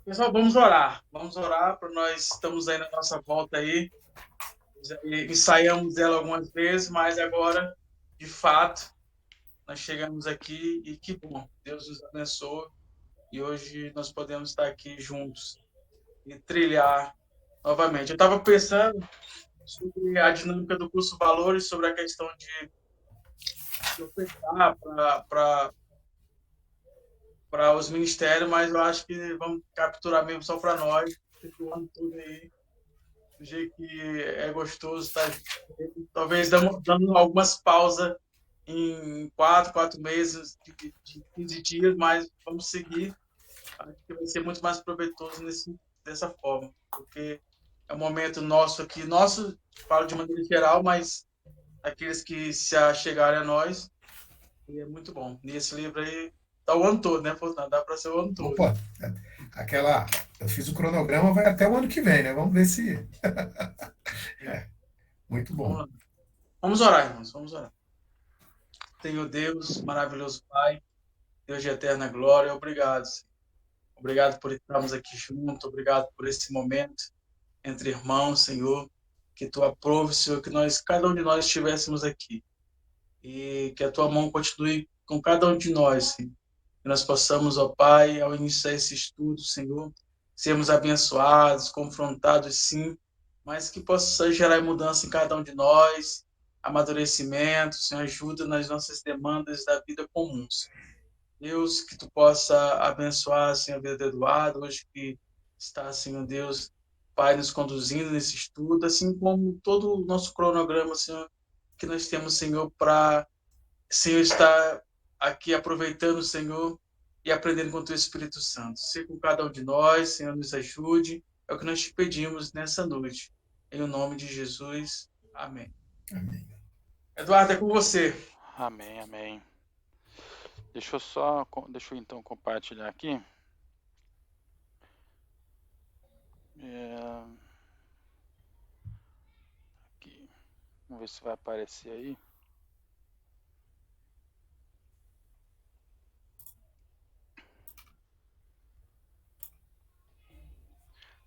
Pessoal, vamos orar para nós, estamos aí na nossa volta aí, já ensaiamos ela algumas vezes, mas agora, de fato, nós chegamos aqui e que bom, Deus nos abençoe e hoje nós podemos estar aqui juntos e trilhar novamente. Eu estava pensando sobre a dinâmica do curso Valores, sobre a questão de ofertar para os ministérios, mas eu acho que vamos capturar mesmo só para nós, esse ano todo aí, do jeito que é gostoso estar junto. Talvez dando algumas pausas em 4 meses, de 15 dias, mas vamos seguir. Acho que vai ser muito mais proveitoso dessa forma, porque é um momento nosso aqui, nosso, falo de maneira geral, mas aqueles que se achegarem a nós, e é muito bom. E esse livro aí tá o ano todo, né, Fortuna? Dá para ser o ano todo. Opa, aquela. Eu fiz o cronograma, vai até o ano que vem, né? Vamos ver se. Muito Vamos bom. lá. Vamos orar, irmãos, vamos orar. Senhor Deus, maravilhoso Pai, Deus de eterna glória, obrigado, Senhor. Obrigado por estarmos aqui juntos, obrigado por esse momento entre irmãos, Senhor. Que tu aprove, Senhor, que nós, cada um de nós estivéssemos aqui. E que a tua mão continue com cada um de nós, Senhor. Que nós possamos, ó Pai, ao iniciar esse estudo, Senhor, sermos abençoados, confrontados, sim, mas que possa gerar mudança em cada um de nós, amadurecimento, Senhor, ajuda nas nossas demandas da vida comum. Deus, que tu possa abençoar, Senhor, a vida do Eduardo, hoje que está, Senhor Deus, Pai, nos conduzindo nesse estudo, assim como todo o nosso cronograma, Senhor, que nós temos, Senhor, para, Senhor, estar aqui aproveitando, Senhor, e aprendendo com o teu Espírito Santo. Seja com cada um de nós, Senhor, nos ajude, é o que nós te pedimos nessa noite. Em o nome de Jesus, amém. Amém. Eduardo, é com você. Amém, amém. Deixa eu então compartilhar aqui. É, aqui. Vamos ver se vai aparecer aí.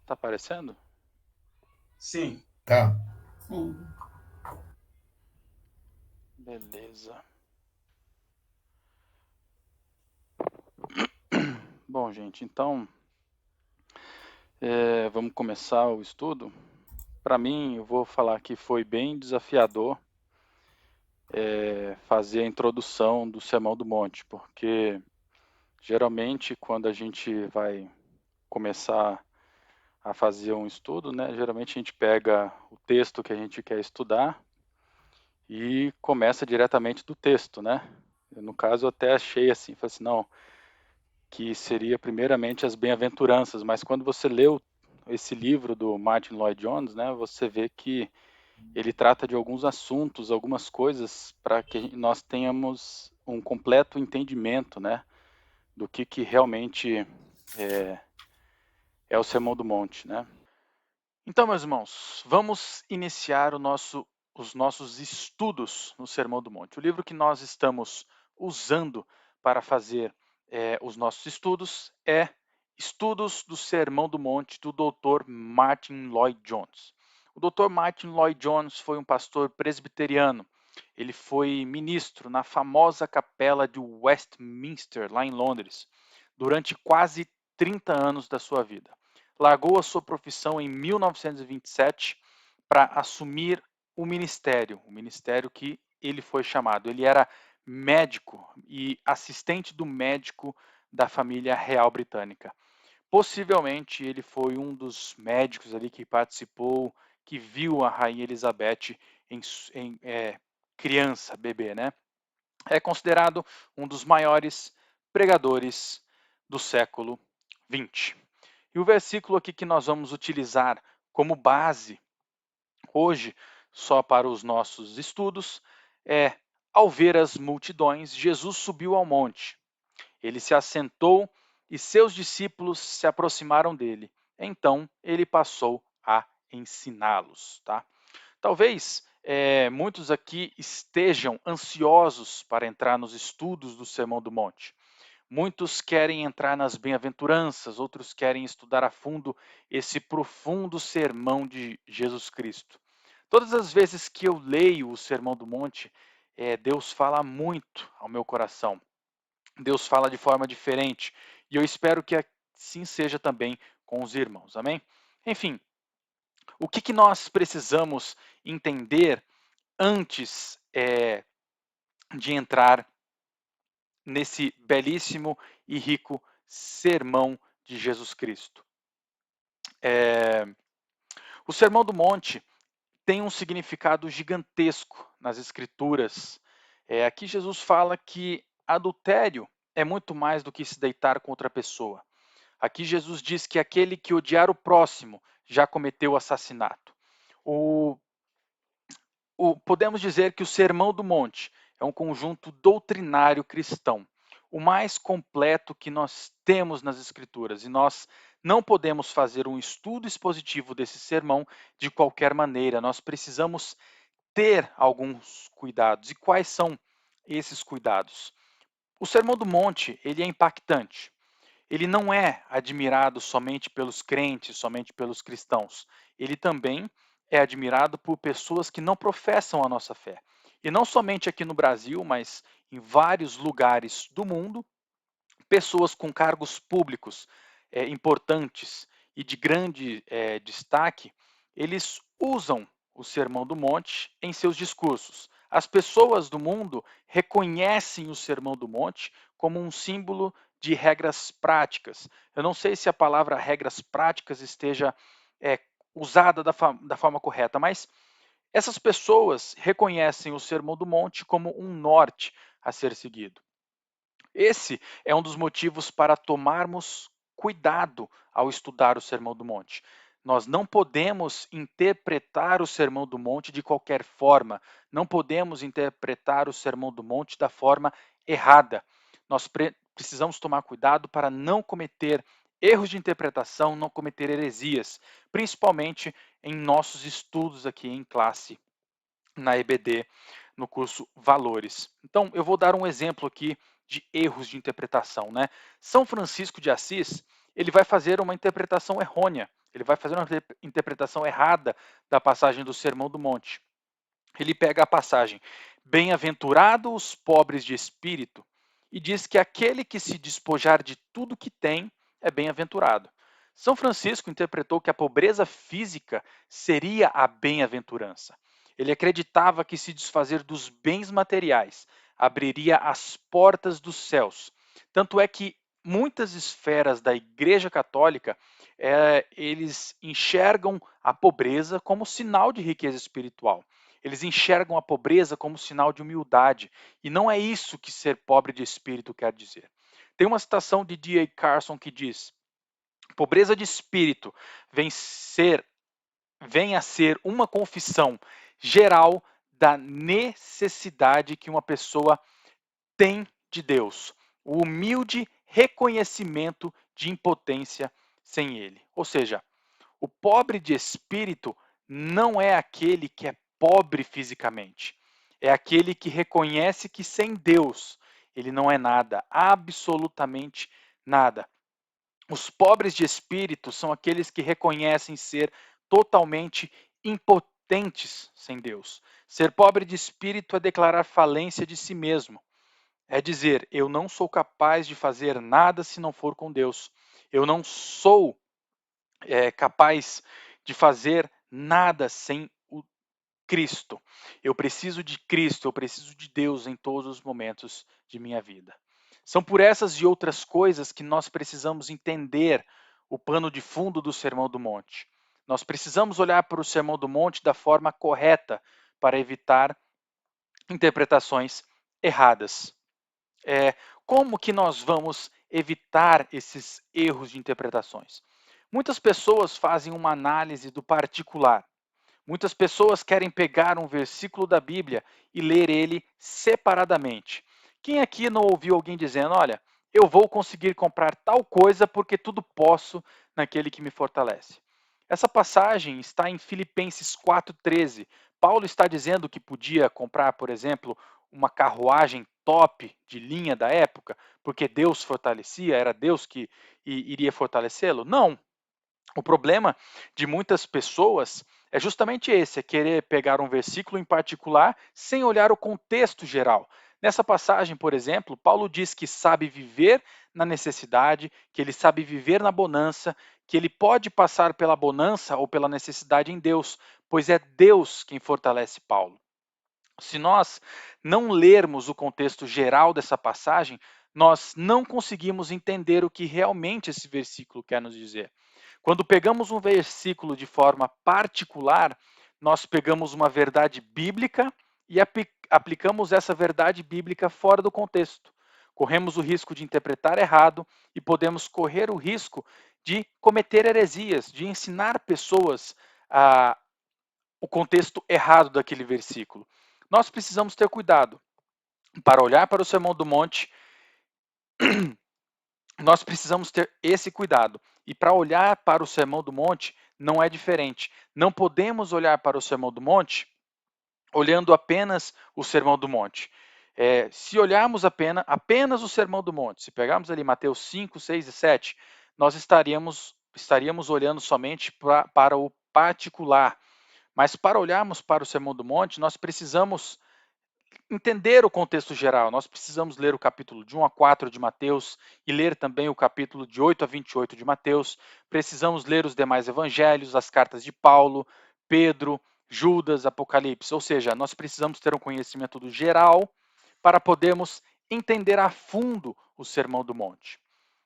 Tá aparecendo? Sim. Tá. Sim. Beleza. Bom, gente, então vamos começar o estudo. Para mim, eu vou falar que foi bem desafiador fazer a introdução do Sermão do Monte, porque geralmente quando a gente vai começar a fazer um estudo, né, geralmente a gente pega o texto que a gente quer estudar e começa diretamente do texto, né? No caso, eu até achei assim, falei assim, não, que seria primeiramente as bem-aventuranças, mas quando você leu esse livro do Martin Lloyd Jones, né, você vê que ele trata de alguns assuntos, algumas coisas para que nós tenhamos um completo entendimento, né, do que realmente é o Sermão do Monte, né? Então, meus irmãos, vamos iniciar os nossos estudos no Sermão do Monte. O livro que nós estamos usando para fazer os nossos estudos é Estudos do Sermão do Monte, do Dr. Martin Lloyd Jones. O Dr. Martin Lloyd Jones foi um pastor presbiteriano. Ele foi ministro na famosa capela de Westminster, lá em Londres, durante quase 30 anos da sua vida. Largou a sua profissão em 1927 para assumir o ministério que ele foi chamado. Ele era médico e assistente do médico da família real britânica. Possivelmente ele foi um dos médicos ali que participou, que viu a rainha Elizabeth em criança, bebê, né? É considerado um dos maiores pregadores do século XX. E o versículo aqui que nós vamos utilizar como base hoje, só para os nossos estudos, é: ao ver as multidões, Jesus subiu ao monte. Ele se assentou e seus discípulos se aproximaram dele. Então ele passou a ensiná-los. Tá? Talvez muitos aqui estejam ansiosos para entrar nos estudos do Sermão do Monte. Muitos querem entrar nas bem-aventuranças, outros querem estudar a fundo esse profundo sermão de Jesus Cristo. Todas as vezes que eu leio o Sermão do Monte, Deus fala muito ao meu coração. Deus fala de forma diferente. E eu espero que assim seja também com os irmãos. Amém? Enfim, o que nós precisamos entender antes de entrar nesse belíssimo e rico sermão de Jesus Cristo? O Sermão do Monte tem um significado gigantesco nas Escrituras. Aqui Jesus fala que adultério é muito mais do que se deitar com outra pessoa. Aqui Jesus diz que aquele que odiar o próximo já cometeu assassinato. Podemos dizer que o Sermão do Monte é um conjunto doutrinário cristão, o mais completo que nós temos nas Escrituras, e nós não podemos fazer um estudo expositivo desse sermão de qualquer maneira. Nós precisamos ter alguns cuidados. E quais são esses cuidados? O Sermão do Monte, ele é impactante. Ele não é admirado somente pelos crentes, somente pelos cristãos. Ele também é admirado por pessoas que não professam a nossa fé. E não somente aqui no Brasil, mas em vários lugares do mundo, pessoas com cargos públicos importantes e de grande destaque, eles usam o Sermão do Monte em seus discursos. As pessoas do mundo reconhecem o Sermão do Monte como um símbolo de regras práticas. Eu não sei se a palavra regras práticas esteja usada da forma correta, mas essas pessoas reconhecem o Sermão do Monte como um norte a ser seguido. Esse é um dos motivos para tomarmos cuidado ao estudar o Sermão do Monte. Nós não podemos interpretar o Sermão do Monte de qualquer forma, não podemos interpretar o Sermão do Monte da forma errada. Nós precisamos tomar cuidado para não cometer erros de interpretação, não cometer heresias, principalmente em nossos estudos aqui em classe, na EBD, no curso Valores. Então, eu vou dar um exemplo aqui de erros de interpretação, né? São Francisco de Assis, ele vai fazer uma interpretação errônea, ele vai fazer uma interpretação errada da passagem do Sermão do Monte. Ele pega a passagem, bem-aventurado os pobres de espírito, e diz que aquele que se despojar de tudo que tem é bem-aventurado. São Francisco interpretou que a pobreza física seria a bem-aventurança. Ele acreditava que se desfazer dos bens materiais abriria as portas dos céus. Tanto é que muitas esferas da Igreja Católica eles enxergam a pobreza como sinal de riqueza espiritual. Eles enxergam a pobreza como sinal de humildade. E não é isso que ser pobre de espírito quer dizer. Tem uma citação de D.A. Carson que diz: pobreza de espírito vem a ser uma confissão geral da necessidade que uma pessoa tem de Deus, o humilde reconhecimento de impotência sem Ele. Ou seja, o pobre de espírito não é aquele que é pobre fisicamente, é aquele que reconhece que sem Deus ele não é nada, absolutamente nada. Os pobres de espírito são aqueles que reconhecem ser totalmente impotentes sem Deus. Ser pobre de espírito é declarar falência de si mesmo. É dizer, eu não sou capaz de fazer nada se não for com Deus. Eu não sou capaz de fazer nada sem o Cristo. Eu preciso de Cristo, eu preciso de Deus em todos os momentos de minha vida. São por essas e outras coisas que nós precisamos entender o pano de fundo do Sermão do Monte. Nós precisamos olhar para o Sermão do Monte da forma correta para evitar interpretações erradas. Como que nós vamos evitar esses erros de interpretações? Muitas pessoas fazem uma análise do particular. Muitas pessoas querem pegar um versículo da Bíblia e ler ele separadamente. Quem aqui não ouviu alguém dizendo, olha, eu vou conseguir comprar tal coisa porque tudo posso naquele que me fortalece? Essa passagem está em Filipenses 4,13. Paulo está dizendo que podia comprar, por exemplo, uma carruagem top de linha da época, porque Deus fortalecia, era Deus que iria fortalecê-lo? Não. O problema de muitas pessoas é justamente esse, é querer pegar um versículo em particular sem olhar o contexto geral. Nessa passagem, por exemplo, Paulo diz que sabe viver na necessidade, que ele sabe viver na bonança, que ele pode passar pela bonança ou pela necessidade em Deus, pois é Deus quem fortalece Paulo. Se nós não lermos o contexto geral dessa passagem, nós não conseguimos entender o que realmente esse versículo quer nos dizer. Quando pegamos um versículo de forma particular, nós pegamos uma verdade bíblica e aplicamos essa verdade bíblica fora do contexto. Corremos o risco de interpretar errado e podemos correr o risco de cometer heresias, de ensinar pessoas o contexto errado daquele versículo. Nós precisamos ter cuidado para olhar para o Sermão do Monte. Nós precisamos ter esse cuidado. E para olhar para o Sermão do Monte, não é diferente. Não podemos olhar para o Sermão do Monte olhando apenas o Sermão do Monte. Se olharmos apenas o Sermão do Monte, se pegarmos ali Mateus 5, 6 e 7, nós estaríamos olhando somente para o particular. Mas para olharmos para o Sermão do Monte, nós precisamos entender o contexto geral. Nós precisamos ler o capítulo de 1 a 4 de Mateus e ler também o capítulo de 8 a 28 de Mateus. Precisamos ler os demais evangelhos, as cartas de Paulo, Pedro, Judas, Apocalipse. Ou seja, nós precisamos ter um conhecimento do geral para podermos entender a fundo o Sermão do Monte.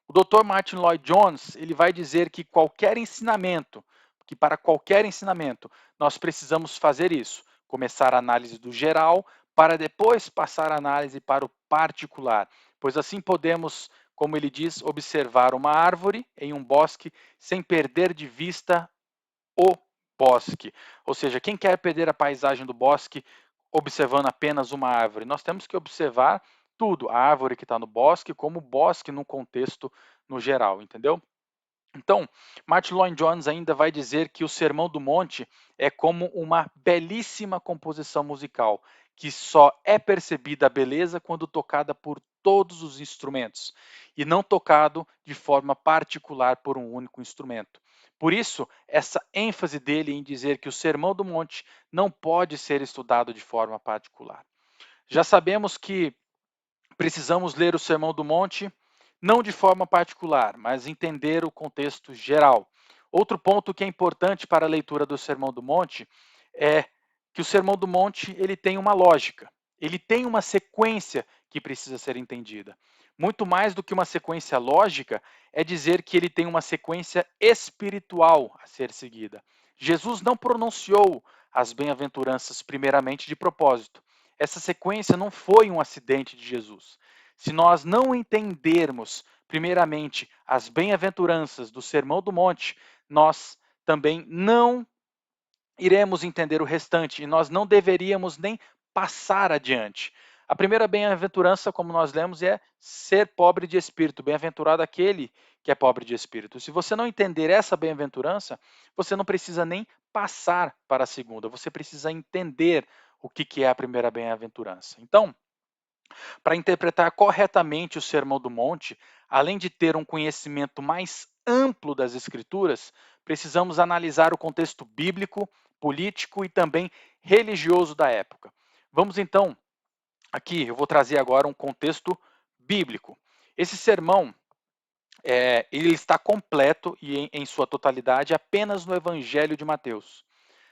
O Dr. Martin Lloyd Jones, ele vai dizer que para qualquer ensinamento, nós precisamos fazer isso, começar a análise do geral, para depois passar a análise para o particular, pois assim podemos, como ele diz, observar uma árvore em um bosque sem perder de vista o bosque. Ou seja, quem quer perder a paisagem do bosque observando apenas uma árvore? Nós temos que observar tudo, a árvore que está no bosque, como o bosque no contexto no geral, entendeu? Então, Martin Lloyd Jones ainda vai dizer que o Sermão do Monte é como uma belíssima composição musical, que só é percebida a beleza quando tocada por todos os instrumentos, e não tocado de forma particular por um único instrumento. Por isso, essa ênfase dele em dizer que o Sermão do Monte não pode ser estudado de forma particular. Já sabemos que precisamos ler o Sermão do Monte não de forma particular, mas entender o contexto geral. Outro ponto que é importante para a leitura do Sermão do Monte é que o Sermão do Monte ele tem uma lógica, ele tem uma sequência que precisa ser entendida. Muito mais do que uma sequência lógica, é dizer que ele tem uma sequência espiritual a ser seguida. Jesus não pronunciou as bem-aventuranças primeiramente de propósito. Essa sequência não foi um acidente de Jesus. Se nós não entendermos, primeiramente, as bem-aventuranças do Sermão do Monte, nós também não iremos entender o restante e nós não deveríamos nem passar adiante. A primeira bem-aventurança, como nós lemos, é ser pobre de espírito. Bem-aventurado aquele que é pobre de espírito. Se você não entender essa bem-aventurança, você não precisa nem passar para a segunda. Você precisa entender o que é a primeira bem-aventurança. Então, para interpretar corretamente o Sermão do Monte, além de ter um conhecimento mais amplo das Escrituras, precisamos analisar o contexto bíblico, político e também religioso da época. Vamos então, aqui eu vou trazer agora um contexto bíblico. Esse sermão ele está completo e em sua totalidade apenas no Evangelho de Mateus.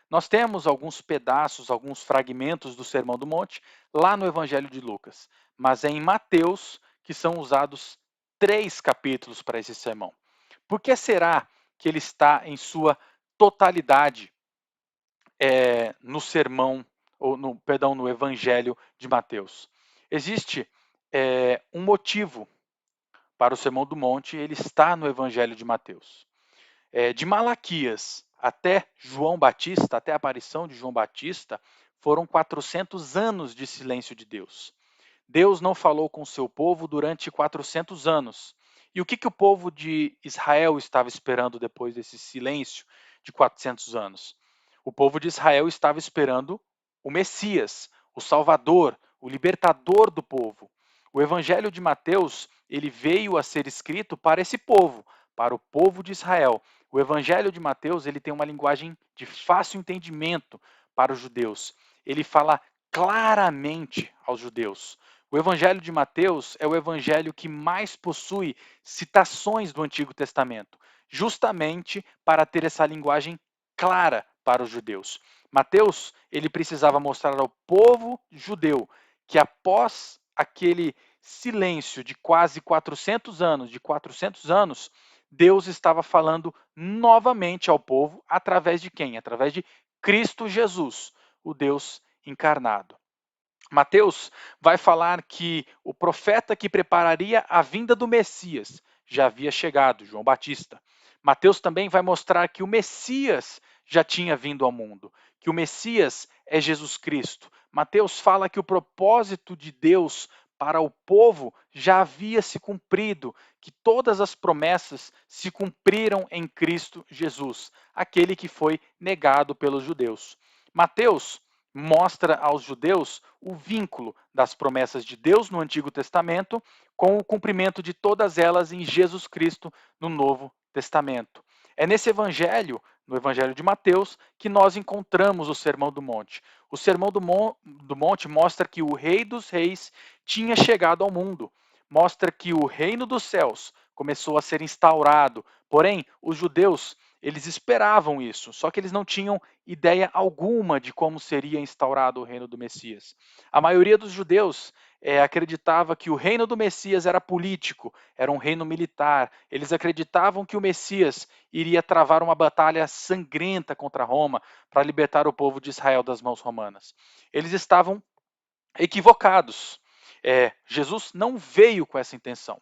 Nós temos alguns pedaços, alguns fragmentos do Sermão do Monte lá no Evangelho de Lucas, mas é em Mateus que são usados 3 capítulos para esse sermão. Por que será que ele está em sua totalidade no sermão, ou no Evangelho de Mateus? Existe um motivo para o Sermão do Monte, ele está no Evangelho de Mateus. De Malaquias até João Batista, até a aparição de João Batista, foram 400 anos de silêncio de Deus. Deus não falou com o seu povo durante 400 anos. E o que o povo de Israel estava esperando depois desse silêncio de 400 anos? O povo de Israel estava esperando o Messias, o Salvador, o libertador do povo. O Evangelho de Mateus, ele veio a ser escrito para esse povo, para o povo de Israel. O Evangelho de Mateus, ele tem uma linguagem de fácil entendimento para os judeus. Ele fala claramente aos judeus. O Evangelho de Mateus é o evangelho que mais possui citações do Antigo Testamento, justamente para ter essa linguagem clara para os judeus. Mateus, ele precisava mostrar ao povo judeu que após aquele silêncio de quase 400 anos, Deus estava falando novamente ao povo através de quem? Através de Cristo Jesus, o Deus encarnado. Mateus vai falar que o profeta que prepararia a vinda do Messias já havia chegado, João Batista. Mateus também vai mostrar que o Messias já tinha vindo ao mundo, que o Messias é Jesus Cristo. Mateus fala que o propósito de Deus para o povo já havia se cumprido, que todas as promessas se cumpriram em Cristo Jesus, aquele que foi negado pelos judeus. Mateus mostra aos judeus o vínculo das promessas de Deus no Antigo Testamento com o cumprimento de todas elas em Jesus Cristo no Novo Testamento. É nesse evangelho, no Evangelho de Mateus, que nós encontramos o Sermão do Monte. O Sermão do Monte mostra que o Rei dos Reis tinha chegado ao mundo, mostra que o reino dos céus começou a ser instaurado. Porém, os judeus, eles esperavam isso, só que eles não tinham ideia alguma de como seria instaurado o reino do Messias. A maioria dos judeus acreditava que o reino do Messias era político, era um reino militar. Eles acreditavam que o Messias iria travar uma batalha sangrenta contra Roma para libertar o povo de Israel das mãos romanas. Eles estavam equivocados. Jesus não veio com essa intenção.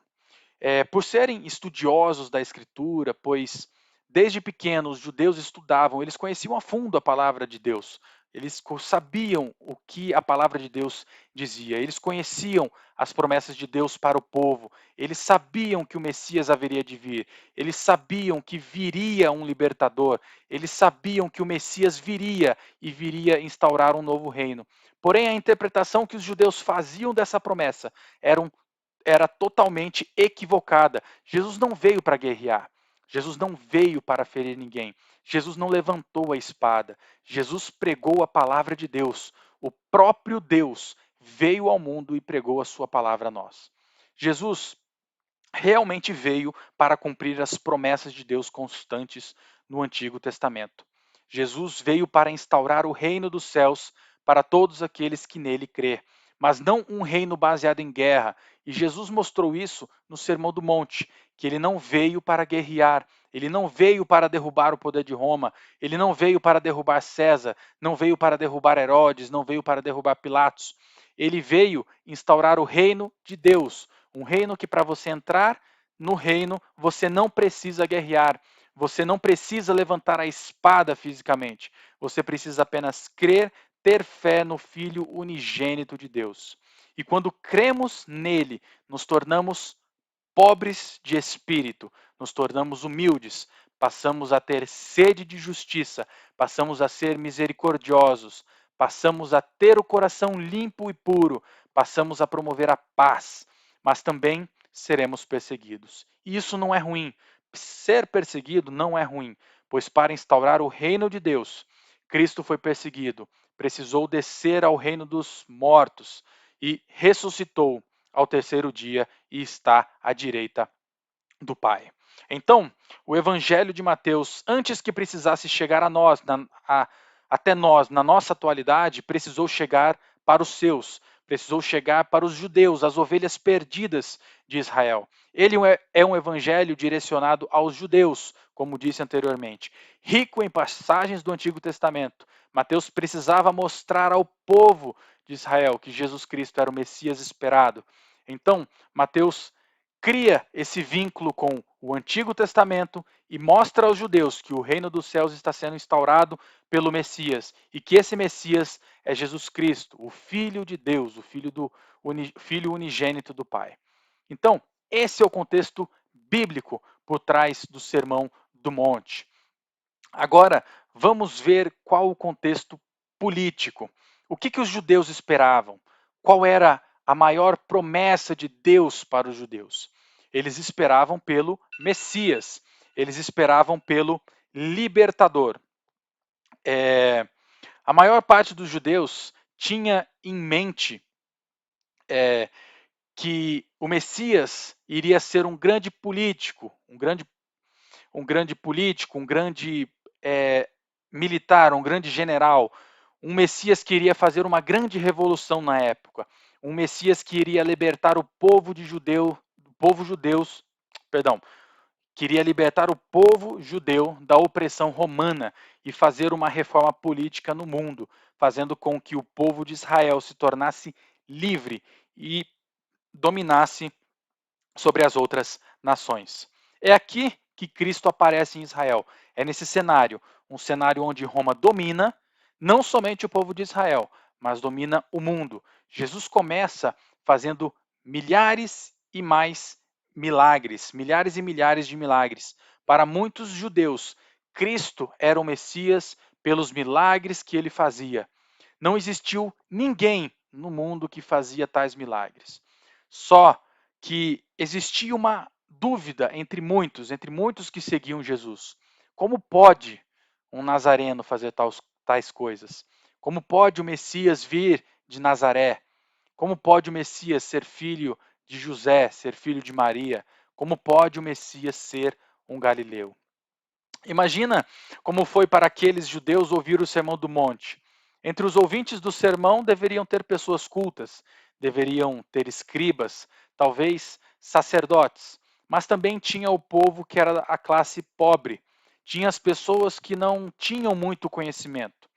Por serem estudiosos da Escritura, pois desde pequenos os judeus estudavam, eles conheciam a fundo a palavra de Deus, eles sabiam o que a palavra de Deus dizia, eles conheciam as promessas de Deus para o povo, eles sabiam que o Messias haveria de vir, eles sabiam que viria um libertador, eles sabiam que o Messias viria e viria instaurar um novo reino. Porém, a interpretação que os judeus faziam dessa promessa era totalmente equivocada. Jesus não veio para guerrear. Jesus não veio para ferir ninguém. Jesus não levantou a espada. Jesus pregou a palavra de Deus. O próprio Deus veio ao mundo e pregou a sua palavra a nós. Jesus realmente veio para cumprir as promessas de Deus constantes no Antigo Testamento. Jesus veio para instaurar o reino dos céus para todos aqueles que nele crê, mas não um reino baseado em guerra. E Jesus mostrou isso no Sermão do Monte, que ele não veio para guerrear, ele não veio para derrubar o poder de Roma, ele não veio para derrubar César, não veio para derrubar Herodes, não veio para derrubar Pilatos. Ele veio instaurar o reino de Deus, um reino que para você entrar no reino, você não precisa guerrear, você não precisa levantar a espada fisicamente, você precisa apenas crer, ter fé no Filho unigênito de Deus. E quando cremos nele, nos tornamos pobres de espírito, nos tornamos humildes, passamos a ter sede de justiça, passamos a ser misericordiosos, passamos a ter o coração limpo e puro, passamos a promover a paz, mas também seremos perseguidos. E isso não é ruim. Ser perseguido não é ruim, pois para instaurar o reino de Deus, Cristo foi perseguido, precisou descer ao reino dos mortos e ressuscitou ao terceiro dia e está à direita do Pai. Então, o Evangelho de Mateus, antes que precisasse chegar a nós, até nós, na nossa atualidade, precisou chegar para os seus, precisou chegar para os judeus, as ovelhas perdidas de Israel. Ele é um evangelho direcionado aos judeus, como disse anteriormente, rico em passagens do Antigo Testamento. Mateus precisava mostrar ao povo de Israel que Jesus Cristo era o Messias esperado. Então, Mateus cria esse vínculo com o Antigo Testamento e mostra aos judeus que o reino dos céus está sendo instaurado pelo Messias e que esse Messias é Jesus Cristo, o Filho de Deus, o Filho unigênito do Pai. Então, esse é o contexto bíblico por trás do Sermão do Monte. Agora, vamos ver qual o contexto político. O que os judeus esperavam? Qual era a maior promessa de Deus para os judeus? Eles esperavam pelo Messias, eles esperavam pelo libertador. A maior parte dos judeus tinha em mente que o Messias iria ser um grande político, um grande político, um grande militar, um grande general, um Messias que iria fazer uma grande revolução na época, um Messias que iria libertar o povo queria libertar o povo judeu da opressão romana e fazer uma reforma política no mundo, fazendo com que o povo de Israel se tornasse livre e dominasse sobre as outras nações. É aqui que Cristo aparece em Israel. É nesse cenário, um cenário onde Roma domina não somente o povo de Israel, mas domina o mundo. Jesus começa fazendo milhares e mais milagres, milhares e milhares de milagres. Para muitos judeus, Cristo era o Messias pelos milagres que ele fazia. Não existiu ninguém no mundo que fazia tais milagres. Só que existia uma dúvida entre muitos que seguiam Jesus. Como pode um nazareno fazer tais coisas? Como pode o Messias vir de Nazaré? Como pode o Messias ser filho de José, ser filho de Maria? Como pode o Messias ser um galileu? Imagina como foi para aqueles judeus ouvir o Sermão do Monte. Entre os ouvintes do sermão deveriam ter pessoas cultas, deveriam ter escribas, talvez sacerdotes, mas também tinha o povo que era a classe pobre, tinha as pessoas que não tinham muito conhecimento.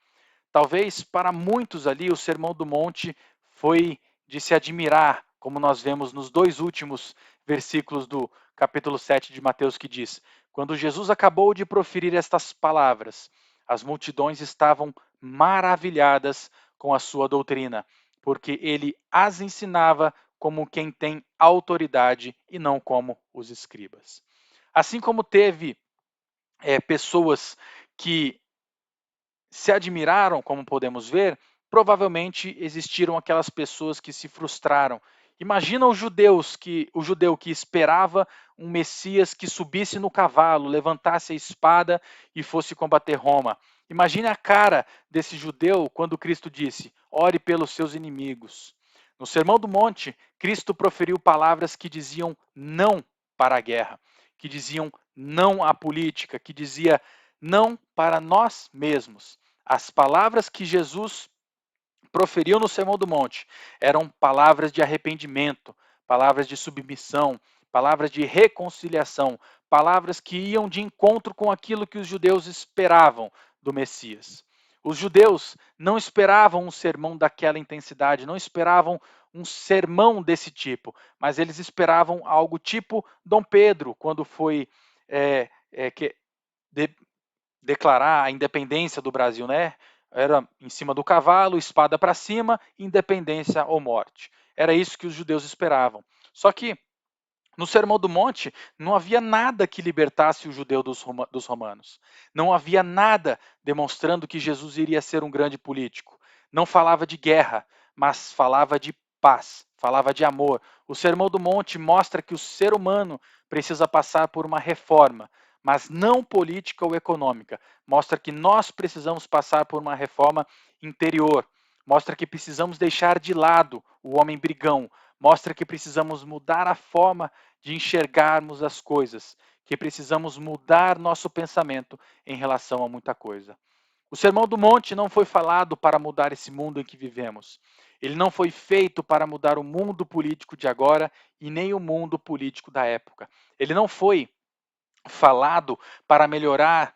Talvez para muitos ali o Sermão do Monte foi de se admirar, como nós vemos nos dois últimos versículos do capítulo 7 de Mateus, que diz: quando Jesus acabou de proferir estas palavras, as multidões estavam maravilhadas com a sua doutrina, porque ele as ensinava como quem tem autoridade e não como os escribas. Assim como teve pessoas que se admiraram, como podemos ver, provavelmente existiram aquelas pessoas que se frustraram. Imagina o judeu que esperava um Messias que subisse no cavalo, levantasse a espada e fosse combater Roma. Imagine a cara desse judeu quando Cristo disse: ore pelos seus inimigos. No Sermão do Monte, Cristo proferiu palavras que diziam não para a guerra, que diziam não à política, que dizia não para nós mesmos. As palavras que Jesus proferiu no Sermão do Monte eram palavras de arrependimento, palavras de submissão, palavras de reconciliação, palavras que iam de encontro com aquilo que os judeus esperavam do Messias. Os judeus não esperavam um sermão daquela intensidade, não esperavam um sermão desse tipo, mas eles esperavam algo tipo Dom Pedro, quando foi declarar a independência do Brasil, né? Era em cima do cavalo, espada para cima, independência ou morte. Era isso que os judeus esperavam. Só que no Sermão do Monte não havia nada que libertasse o judeu dos romanos. Não havia nada demonstrando que Jesus iria ser um grande político. Não falava de guerra, mas falava de paz, falava de amor. O Sermão do Monte mostra que o ser humano precisa passar por uma reforma, mas não política ou econômica. Mostra que nós precisamos passar por uma reforma interior. Mostra que precisamos deixar de lado o homem brigão. Mostra que precisamos mudar a forma de enxergarmos as coisas, que precisamos mudar nosso pensamento em relação a muita coisa. O Sermão do Monte não foi falado para mudar esse mundo em que vivemos. Ele não foi feito para mudar o mundo político de agora e nem o mundo político da época. Ele não foi falado para melhorar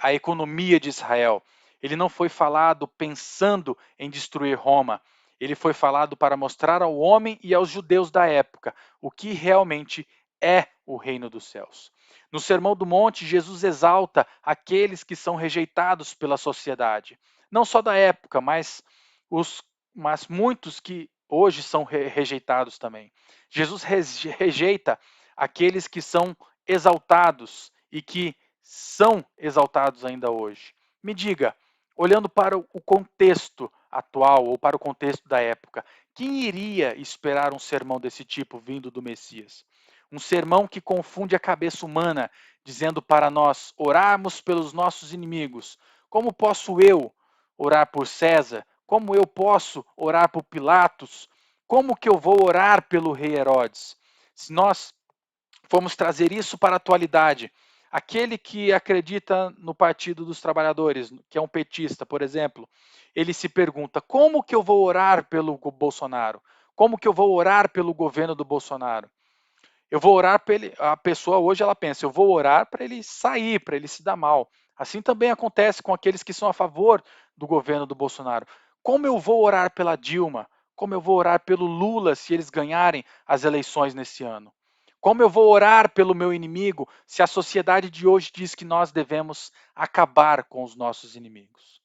a economia de Israel. Ele não foi falado pensando em destruir Roma. Ele foi falado para mostrar ao homem e aos judeus da época o que realmente é o reino dos céus. No Sermão do Monte, Jesus exalta aqueles que são rejeitados pela sociedade, não só da época, mas muitos que hoje são rejeitados também. Jesus rejeita aqueles que são exaltados e que são exaltados ainda hoje. Me diga, olhando para o contexto atual ou para o contexto da época, quem iria esperar um sermão desse tipo vindo do Messias? Um sermão que confunde a cabeça humana, dizendo para nós orarmos pelos nossos inimigos. Como posso eu orar por César? Como eu posso orar por Pilatos? Como que eu vou orar pelo rei Herodes? Se nós formos trazer isso para a atualidade, aquele que acredita no Partido dos Trabalhadores, que é um petista, por exemplo, ele se pergunta: como que eu vou orar pelo Bolsonaro? Como que eu vou orar pelo governo do Bolsonaro? Eu vou orar para ele. A pessoa hoje ela pensa: eu vou orar para ele sair, para ele se dar mal. Assim também acontece com aqueles que são a favor do governo do Bolsonaro. Como eu vou orar pela Dilma? Como eu vou orar pelo Lula se eles ganharem as eleições nesse ano? Como eu vou orar pelo meu inimigo se a sociedade de hoje diz que nós devemos acabar com os nossos inimigos?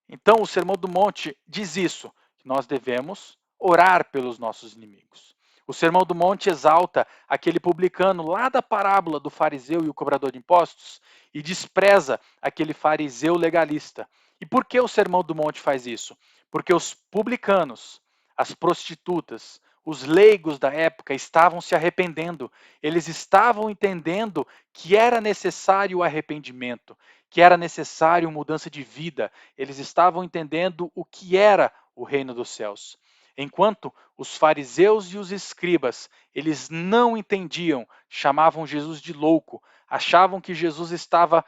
Então, o Sermão do Monte diz isso, que nós devemos orar pelos nossos inimigos. O Sermão do Monte exalta aquele publicano lá da parábola do fariseu e o cobrador de impostos e despreza aquele fariseu legalista. E por que o Sermão do Monte faz isso? Porque os publicanos, as prostitutas, os leigos da época estavam se arrependendo. Eles estavam entendendo que era necessário o arrependimento, que era necessário mudança de vida. Eles estavam entendendo o que era o reino dos céus. Enquanto os fariseus e os escribas, eles não entendiam, chamavam Jesus de louco, achavam que Jesus estava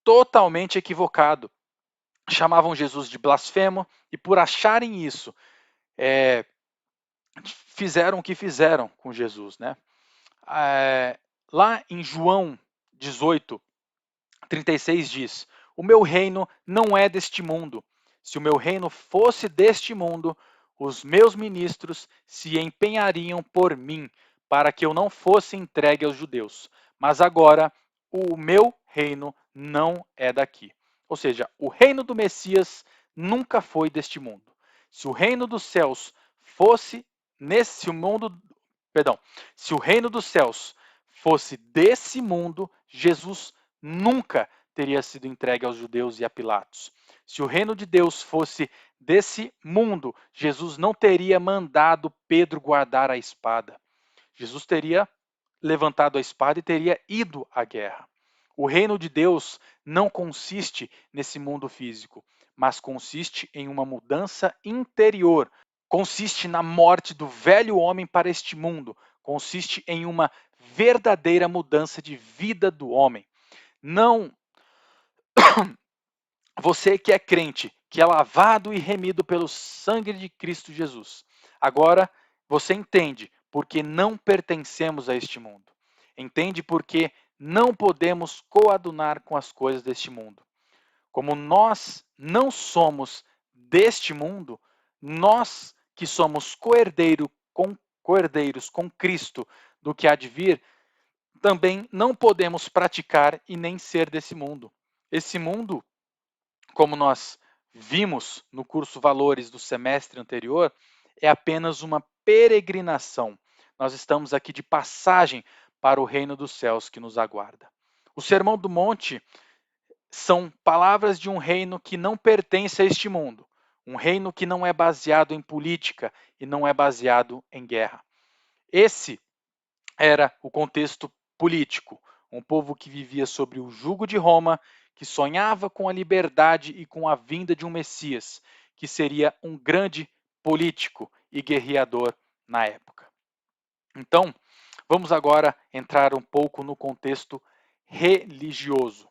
totalmente equivocado, chamavam Jesus de blasfemo, e por acharem isso, fizeram o que fizeram com Jesus, né? Lá em João 18, 36 diz: o meu reino não é deste mundo. Se o meu reino fosse deste mundo, os meus ministros se empenhariam por mim, para que eu não fosse entregue aos judeus. Mas agora o meu reino não é daqui. Ou seja, o reino do Messias nunca foi deste mundo. Se o reino dos céus fosse nesse mundo, perdão, se o reino dos céus fosse desse mundo, Jesus nunca teria sido entregue aos judeus e a Pilatos. Se o reino de Deus fosse desse mundo, Jesus não teria mandado Pedro guardar a espada. Jesus teria levantado a espada e teria ido à guerra. O reino de Deus não consiste nesse mundo físico, mas consiste em uma mudança interior. Consiste na morte do velho homem para este mundo. Consiste em uma verdadeira mudança de vida do homem. Não você que é crente, que é lavado e remido pelo sangue de Cristo Jesus. Agora você entende porque não pertencemos a este mundo. Entende porque não podemos coadunar com as coisas deste mundo. Como nós não somos deste mundo, nós que somos coerdeiros com Cristo do que há de vir, também não podemos praticar e nem ser desse mundo. Esse mundo, como nós vimos no curso Valores do semestre anterior, é apenas uma peregrinação. Nós estamos aqui de passagem para o reino dos céus que nos aguarda. O Sermão do Monte são palavras de um reino que não pertence a este mundo, um reino que não é baseado em política e não é baseado em guerra. Esse era o contexto político, um povo que vivia sobre o jugo de Roma, que sonhava com a liberdade e com a vinda de um Messias, que seria um grande político e guerreador na época. Então, vamos agora entrar um pouco no contexto religioso.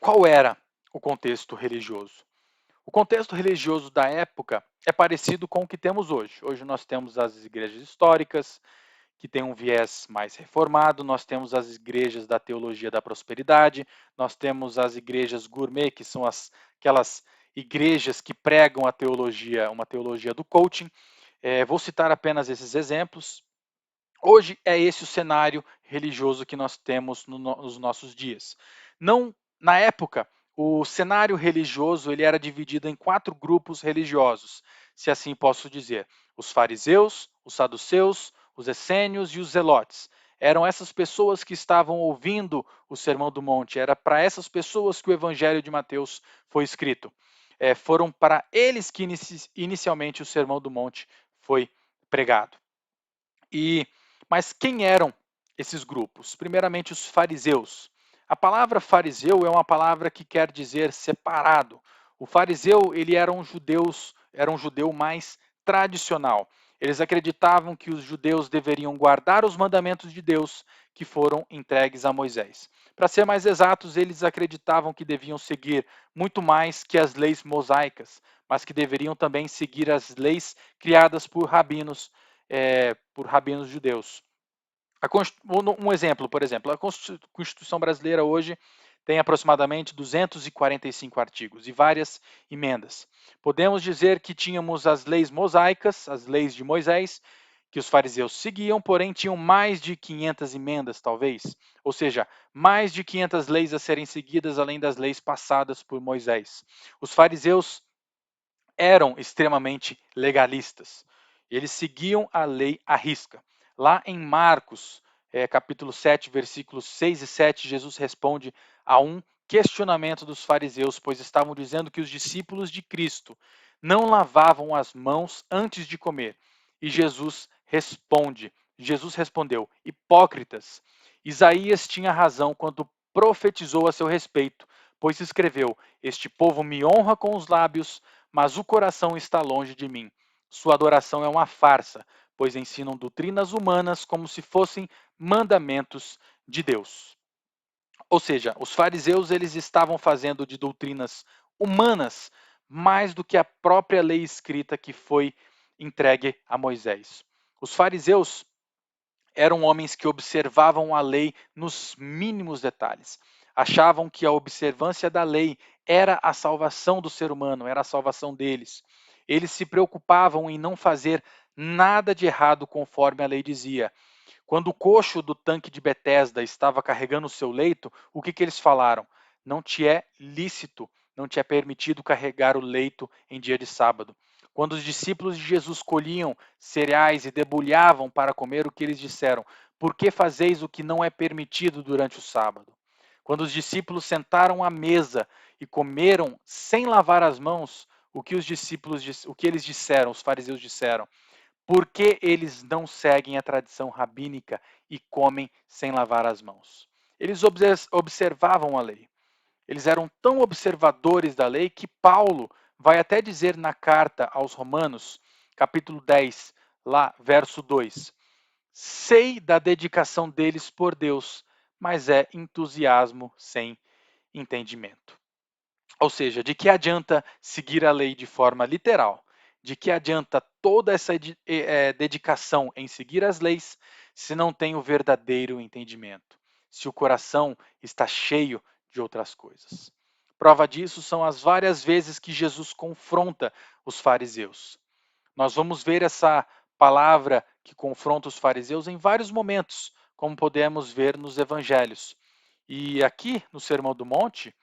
Qual era o contexto religioso? O contexto religioso da época é parecido com o que temos hoje. Hoje nós temos as igrejas históricas, que tem um viés mais reformado, nós temos as igrejas da teologia da prosperidade, nós temos as igrejas gourmet, que são aquelas igrejas que pregam a teologia, uma teologia do coaching. Vou citar apenas esses exemplos. Hoje é esse o cenário religioso que nós temos nos nossos dias. Não, na época, o cenário religioso ele era dividido em 4 grupos religiosos, se assim posso dizer: os fariseus, os saduceus, os essênios e os zelotes. Eram essas pessoas que estavam ouvindo o Sermão do Monte. Era para essas pessoas que o Evangelho de Mateus foi escrito. foram para eles que inicialmente o Sermão do Monte foi pregado. Mas quem eram esses grupos? Primeiramente, os fariseus. A palavra fariseu é uma palavra que quer dizer separado. O fariseu, ele era um judeu mais tradicional. Eles acreditavam que os judeus deveriam guardar os mandamentos de Deus que foram entregues a Moisés. Para ser mais exatos, eles acreditavam que deviam seguir muito mais que as leis mosaicas, mas que deveriam também seguir as leis criadas por rabinos judeus. Um exemplo, por exemplo, a Constituição brasileira hoje tem aproximadamente 245 artigos e várias emendas. Podemos dizer que tínhamos as leis mosaicas, as leis de Moisés, que os fariseus seguiam, porém tinham mais de 500 emendas, talvez. Ou seja, mais de 500 leis a serem seguidas, além das leis passadas por Moisés. Os fariseus eram extremamente legalistas. Eles seguiam a lei à risca. Lá em Marcos, capítulo 7, versículos 6 e 7, Jesus responde a um questionamento dos fariseus, pois estavam dizendo que os discípulos de Cristo não lavavam as mãos antes de comer. E Jesus respondeu: hipócritas, Isaías tinha razão quando profetizou a seu respeito, pois escreveu: este povo me honra com os lábios, mas o coração está longe de mim. Sua adoração é uma farsa, pois ensinam doutrinas humanas como se fossem mandamentos de Deus. Ou seja, os fariseus eles estavam fazendo de doutrinas humanas mais do que a própria lei escrita que foi entregue a Moisés. Os fariseus eram homens que observavam a lei nos mínimos detalhes. Achavam que a observância da lei era a salvação do ser humano, era a salvação deles. Eles se preocupavam em não fazer nada de errado conforme a lei dizia. Quando o coxo do tanque de Betesda estava carregando o seu leito, o que eles falaram? Não te é lícito, não te é permitido carregar o leito em dia de sábado. Quando os discípulos de Jesus colhiam cereais e debulhavam para comer, o que eles disseram? Por que fazeis o que não é permitido durante o sábado? Quando os discípulos sentaram à mesa e comeram sem lavar as mãos, o que eles disseram, os fariseus disseram? Por que eles não seguem a tradição rabínica e comem sem lavar as mãos? Eles observavam a lei. Eles eram tão observadores da lei que Paulo vai até dizer na carta aos Romanos, capítulo 10, lá, verso 2: sei da dedicação deles por Deus, mas é entusiasmo sem entendimento. Ou seja, de que adianta seguir a lei de forma literal? De que adianta toda essa dedicação em seguir as leis se não tem o verdadeiro entendimento? Se o coração está cheio de outras coisas. Prova disso são as várias vezes que Jesus confronta os fariseus. Nós vamos ver essa palavra que confronta os fariseus em vários momentos, como podemos ver nos evangelhos. E aqui no Sermão do Monte,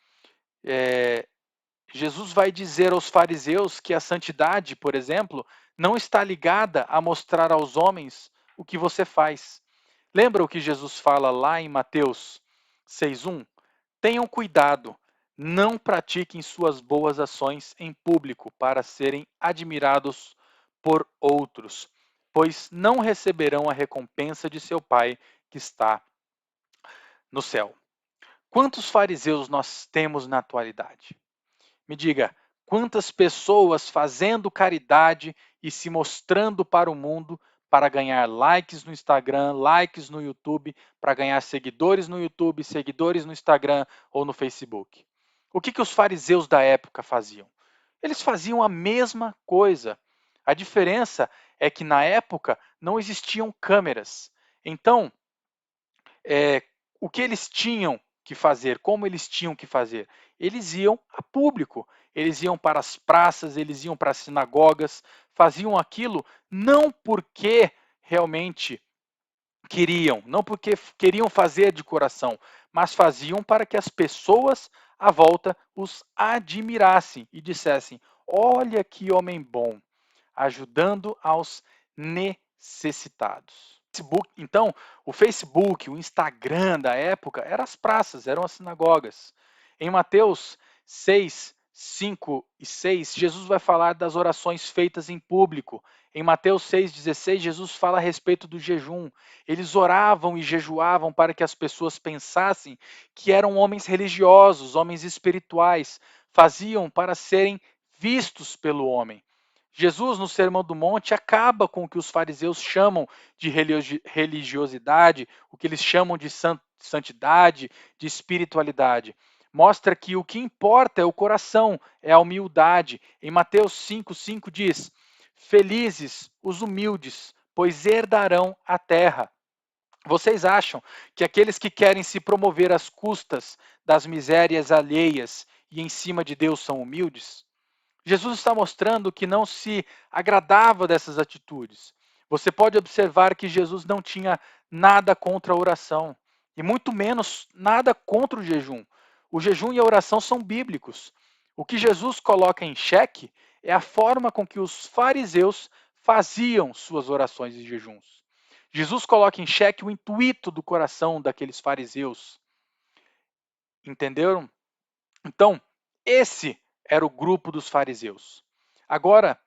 Jesus vai dizer aos fariseus que a santidade, por exemplo, não está ligada a mostrar aos homens o que você faz. Lembra o que Jesus fala lá em Mateus 6:1? Tenham cuidado, não pratiquem suas boas ações em público para serem admirados por outros, pois não receberão a recompensa de seu Pai que está no céu. Quantos fariseus nós temos na atualidade? Me diga, quantas pessoas fazendo caridade e se mostrando para o mundo para ganhar likes no Instagram, likes no YouTube, para ganhar seguidores no YouTube, seguidores no Instagram ou no Facebook? O que os fariseus da época faziam? Eles faziam a mesma coisa. A diferença é que na época não existiam câmeras. Então, o que eles tinham que fazer, como eles tinham que fazer? Eles iam a público, eles iam para as praças, eles iam para as sinagogas, faziam aquilo não porque realmente queriam, não porque queriam fazer de coração, mas faziam para que as pessoas à volta os admirassem e dissessem: olha que homem bom, ajudando aos necessitados. Então, o Facebook, o Instagram da época, eram as praças, eram as sinagogas. Em Mateus 6, 5 e 6, Jesus vai falar das orações feitas em público. Em Mateus 6,16, Jesus fala a respeito do jejum. Eles oravam e jejuavam para que as pessoas pensassem que eram homens religiosos, homens espirituais. Faziam para serem vistos pelo homem. Jesus, no Sermão do Monte, acaba com o que os fariseus chamam de religiosidade, o que eles chamam de santidade, de espiritualidade. Mostra que o que importa é o coração, é a humildade. Em Mateus 5,5 diz: Felizes os humildes, pois herdarão a terra. Vocês acham que aqueles que querem se promover às custas das misérias alheias e em cima de Deus são humildes? Jesus está mostrando que não se agradava dessas atitudes. Você pode observar que Jesus não tinha nada contra a oração, e muito menos nada contra o jejum. O jejum e a oração são bíblicos. O que Jesus coloca em xeque é a forma com que os fariseus faziam suas orações e jejuns. Jesus coloca em xeque o intuito do coração daqueles fariseus. Entenderam? Então, esse era o grupo dos fariseus. Agora,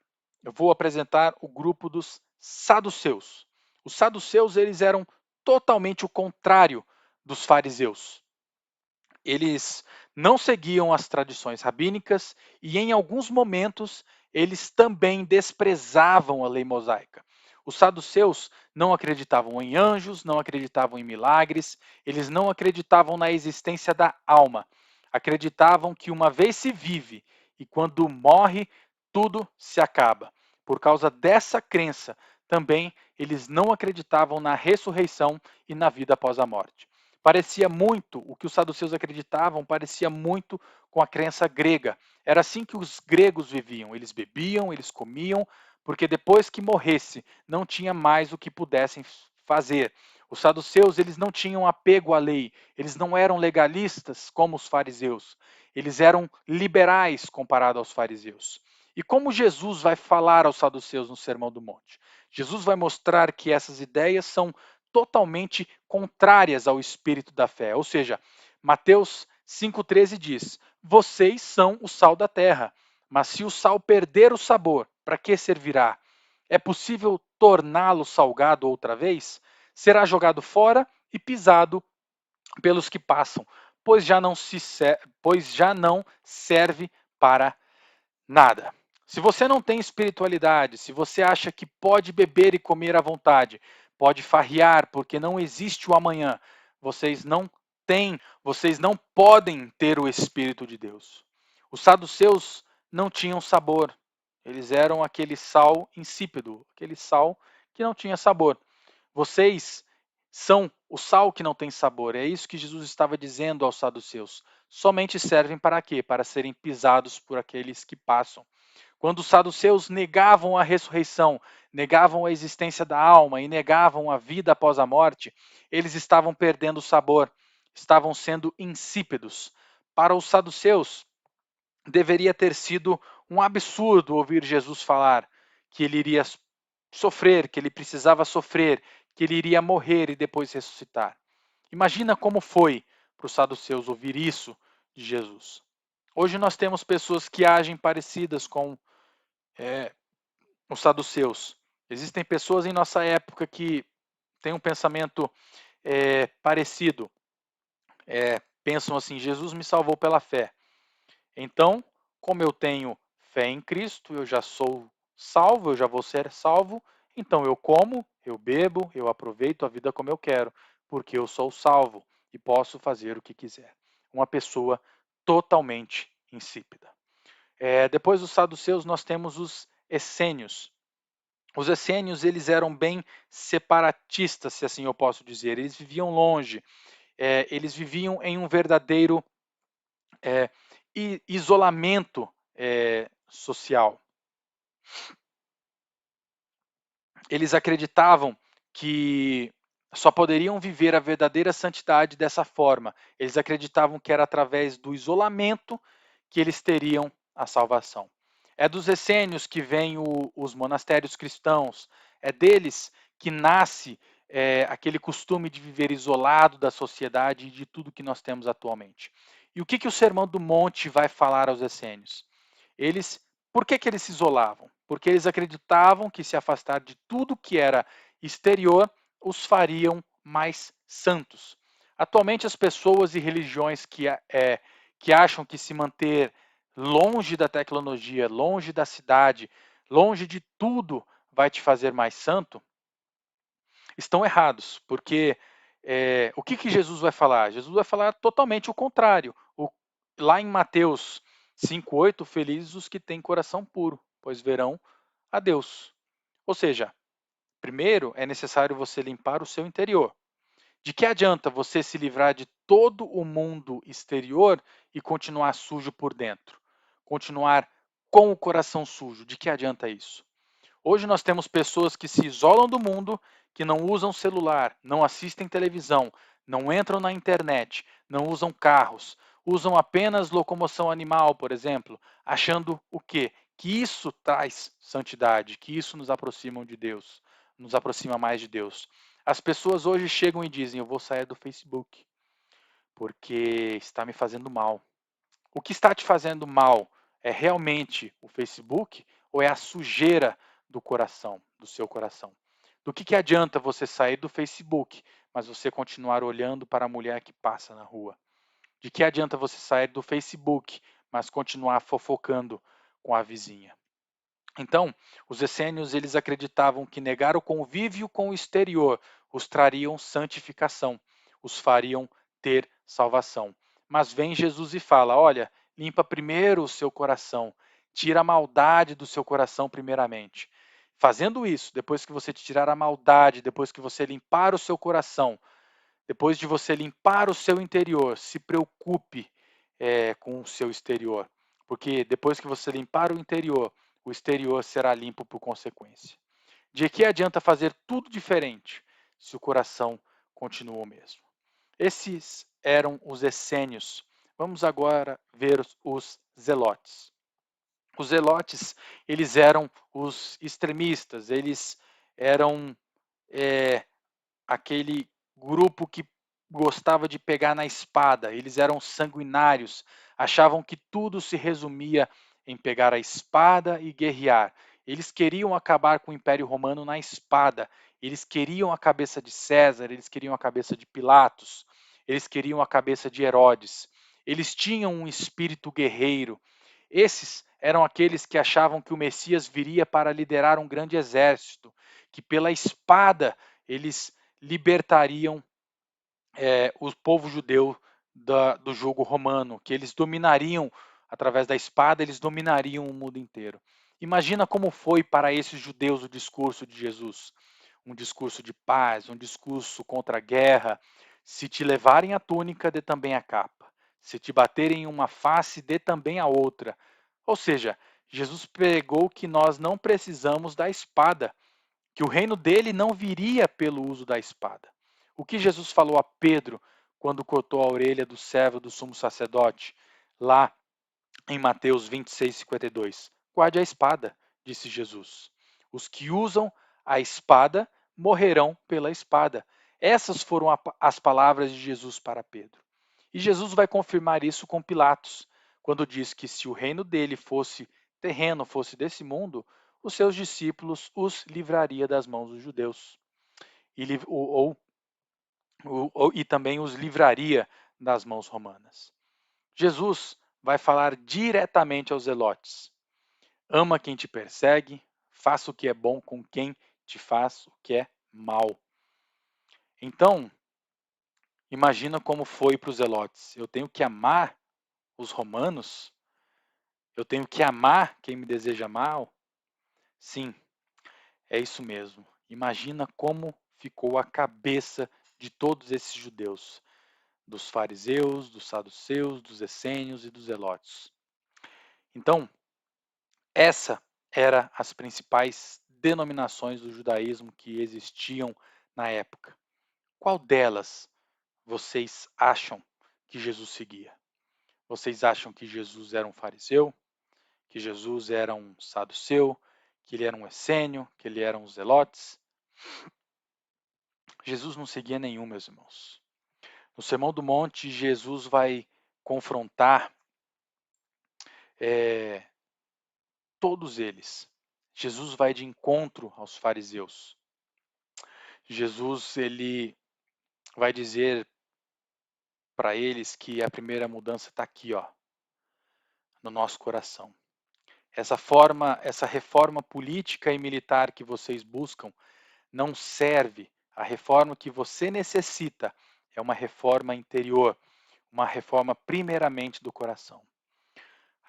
eu vou apresentar o grupo dos saduceus. Os saduceus, eles eram totalmente o contrário dos fariseus. Eles não seguiam as tradições rabínicas e, em alguns momentos, eles também desprezavam a lei mosaica. Os saduceus não acreditavam em anjos, não acreditavam em milagres, eles não acreditavam na existência da alma. Acreditavam que uma vez se vive e quando morre, tudo se acaba. Por causa dessa crença, também eles não acreditavam na ressurreição e na vida após a morte. Parecia muito, o que os saduceus acreditavam, parecia muito com a crença grega. Era assim que os gregos viviam. Eles bebiam, eles comiam, porque depois que morresse, não tinha mais o que pudessem fazer. Os saduceus, eles não tinham apego à lei, eles não eram legalistas como os fariseus. Eles eram liberais comparado aos fariseus. E como Jesus vai falar aos saduceus no Sermão do Monte? Jesus vai mostrar que essas ideias são totalmente contrárias ao espírito da fé. Ou seja, Mateus 5,13 diz: Vocês são o sal da terra, mas se o sal perder o sabor, para que servirá? É possível torná-lo salgado outra vez? Será jogado fora e pisado pelos que passam, pois já não serve para nada. Se você não tem espiritualidade, se você acha que pode beber e comer à vontade, pode farrear porque não existe o amanhã, vocês não podem ter o Espírito de Deus. Os saduceus não tinham sabor. Eles eram aquele sal insípido, aquele sal que não tinha sabor. Vocês são o sal que não tem sabor. É isso que Jesus estava dizendo aos saduceus. Somente servem para quê? Para serem pisados por aqueles que passam. Quando os saduceus negavam a ressurreição, negavam a existência da alma e negavam a vida após a morte, eles estavam perdendo o sabor, estavam sendo insípidos. Para os saduceus, deveria ter sido um absurdo ouvir Jesus falar que ele iria sofrer, que ele precisava sofrer, que ele iria morrer e depois ressuscitar. Imagina como foi para os saduceus ouvir isso de Jesus. Hoje nós temos pessoas que agem parecidas com os saduceus. Existem pessoas em nossa época que têm um pensamento parecido. Pensam assim: Jesus me salvou pela fé. Então, como eu tenho fé em Cristo, eu já sou salvo, eu já vou ser salvo, então eu como, eu bebo, eu aproveito a vida como eu quero, porque eu sou salvo e posso fazer o que quiser. Uma pessoa totalmente insípida. Depois dos saduceus, nós temos os essênios. Os essênios, eles eram bem separatistas, se assim eu posso dizer. Eles viviam longe, eles viviam em um verdadeiro isolamento social. Eles acreditavam que só poderiam viver a verdadeira santidade dessa forma. Eles acreditavam que era através do isolamento que eles teriam a salvação. É dos essênios que vêm os monastérios cristãos, é deles que nasce aquele costume de viver isolado da sociedade e de tudo que nós temos atualmente. E o que o Sermão do Monte vai falar aos essênios? Por que eles se isolavam? Porque eles acreditavam que se afastar de tudo que era exterior os fariam mais santos. Atualmente, as pessoas e religiões que acham que se manter longe da tecnologia, longe da cidade, longe de tudo vai te fazer mais santo, estão errados, porque o que Jesus vai falar? Jesus vai falar totalmente o contrário. Lá em Mateus 5:8, felizes os que têm coração puro, pois verão a Deus. Ou seja, primeiro é necessário você limpar o seu interior. De que adianta você se livrar de todo o mundo exterior e continuar sujo por dentro? Continuar com o coração sujo, de que adianta isso? Hoje nós temos pessoas que se isolam do mundo, que não usam celular, não assistem televisão, não entram na internet, não usam carros, usam apenas locomoção animal, por exemplo, achando o quê? Que isso traz santidade, que isso nos aproxima de Deus, nos aproxima mais de Deus. As pessoas hoje chegam e dizem: eu vou sair do Facebook, porque está me fazendo mal. O que está te fazendo mal é realmente o Facebook ou é a sujeira do coração, do seu coração? Do que adianta você sair do Facebook, mas você continuar olhando para a mulher que passa na rua? De que adianta você sair do Facebook, mas continuar fofocando com a vizinha? Então, os essênios eles acreditavam que negar o convívio com o exterior os trariam santificação, os fariam ter salvação. Mas vem Jesus e fala: olha, limpa primeiro o seu coração, tira a maldade do seu coração primeiramente. Fazendo isso, depois que você tirar a maldade, depois que você limpar o seu coração, depois de você limpar o seu interior, se preocupe com o seu exterior, porque depois que você limpar o exterior será limpo por consequência. De que adianta fazer tudo diferente se o coração continua o mesmo? Esses eram os essênios. Vamos agora ver os zelotes. Os zelotes, eles eram os extremistas, eles eram aquele grupo que gostava de pegar na espada, eles eram sanguinários, achavam que tudo se resumia em pegar a espada e guerrear. Eles queriam acabar com o Império Romano na espada, eles queriam a cabeça de César, eles queriam a cabeça de Pilatos, eles queriam a cabeça de Herodes. Eles tinham um espírito guerreiro. Esses eram aqueles que achavam que o Messias viria para liderar um grande exército, que pela espada eles libertariam o povo judeu do jugo romano, que eles dominariam, através da espada, eles dominariam o mundo inteiro. Imagina como foi para esses judeus o discurso de Jesus. Um discurso de paz, um discurso contra a guerra. Se te levarem a túnica, dê também a capa. Se te baterem em uma face, dê também a outra. Ou seja, Jesus pregou que nós não precisamos da espada, que o reino dele não viria pelo uso da espada. O que Jesus falou a Pedro quando cortou a orelha do servo do sumo sacerdote, lá em Mateus 26:52? Guarde a espada, disse Jesus. Os que usam a espada morrerão pela espada. Essas foram as palavras de Jesus para Pedro. E Jesus vai confirmar isso com Pilatos, quando diz que se o reino dele fosse terreno, fosse desse mundo, os seus discípulos os livraria das mãos dos judeus. E também os livraria das mãos romanas. Jesus vai falar diretamente aos zelotes. Ama quem te persegue, faça o que é bom com quem te faz o que é mal. Então, imagina como foi para os zelotes. Eu tenho que amar os romanos? Eu tenho que amar quem me deseja mal? Sim, é isso mesmo. Imagina como ficou a cabeça de todos esses judeus, dos fariseus, dos saduceus, dos essênios e dos zelotes. Então, essa eram as principais denominações do judaísmo que existiam na época. Qual delas vocês acham que Jesus seguia? Vocês acham que Jesus era um fariseu? Que Jesus era um saduceu? Que ele era um essênio? Que ele era um zelotes? Jesus não seguia nenhum, meus irmãos. No Sermão do Monte, Jesus vai confrontar todos eles. Jesus vai de encontro aos fariseus. Jesus, ele vai dizer para eles que a primeira mudança está aqui, ó, no nosso coração. Essa reforma política e militar que vocês buscam não serve. A reforma que você necessita é uma reforma interior, uma reforma primeiramente do coração.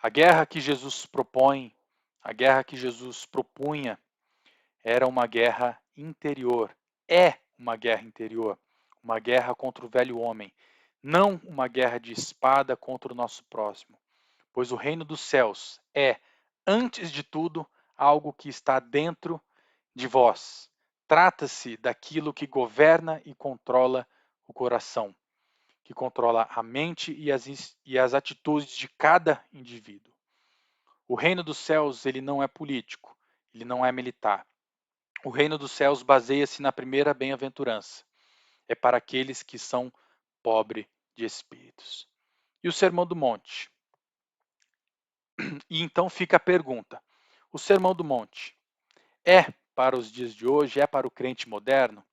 A guerra que Jesus propõe, a guerra que Jesus propunha, era uma guerra interior. É uma guerra interior, uma guerra contra o velho homem, não uma guerra de espada contra o nosso próximo. Pois o reino dos céus é, antes de tudo, algo que está dentro de vós. Trata-se daquilo que governa e controla o coração, que controla a mente e as atitudes de cada indivíduo. O reino dos céus, ele não é político, ele não é militar. O reino dos céus baseia-se na primeira bem-aventurança. É para aqueles que são pobres de espíritos. E o Sermão do Monte? E então fica a pergunta: o Sermão do Monte é para os dias de hoje, é para o crente moderno?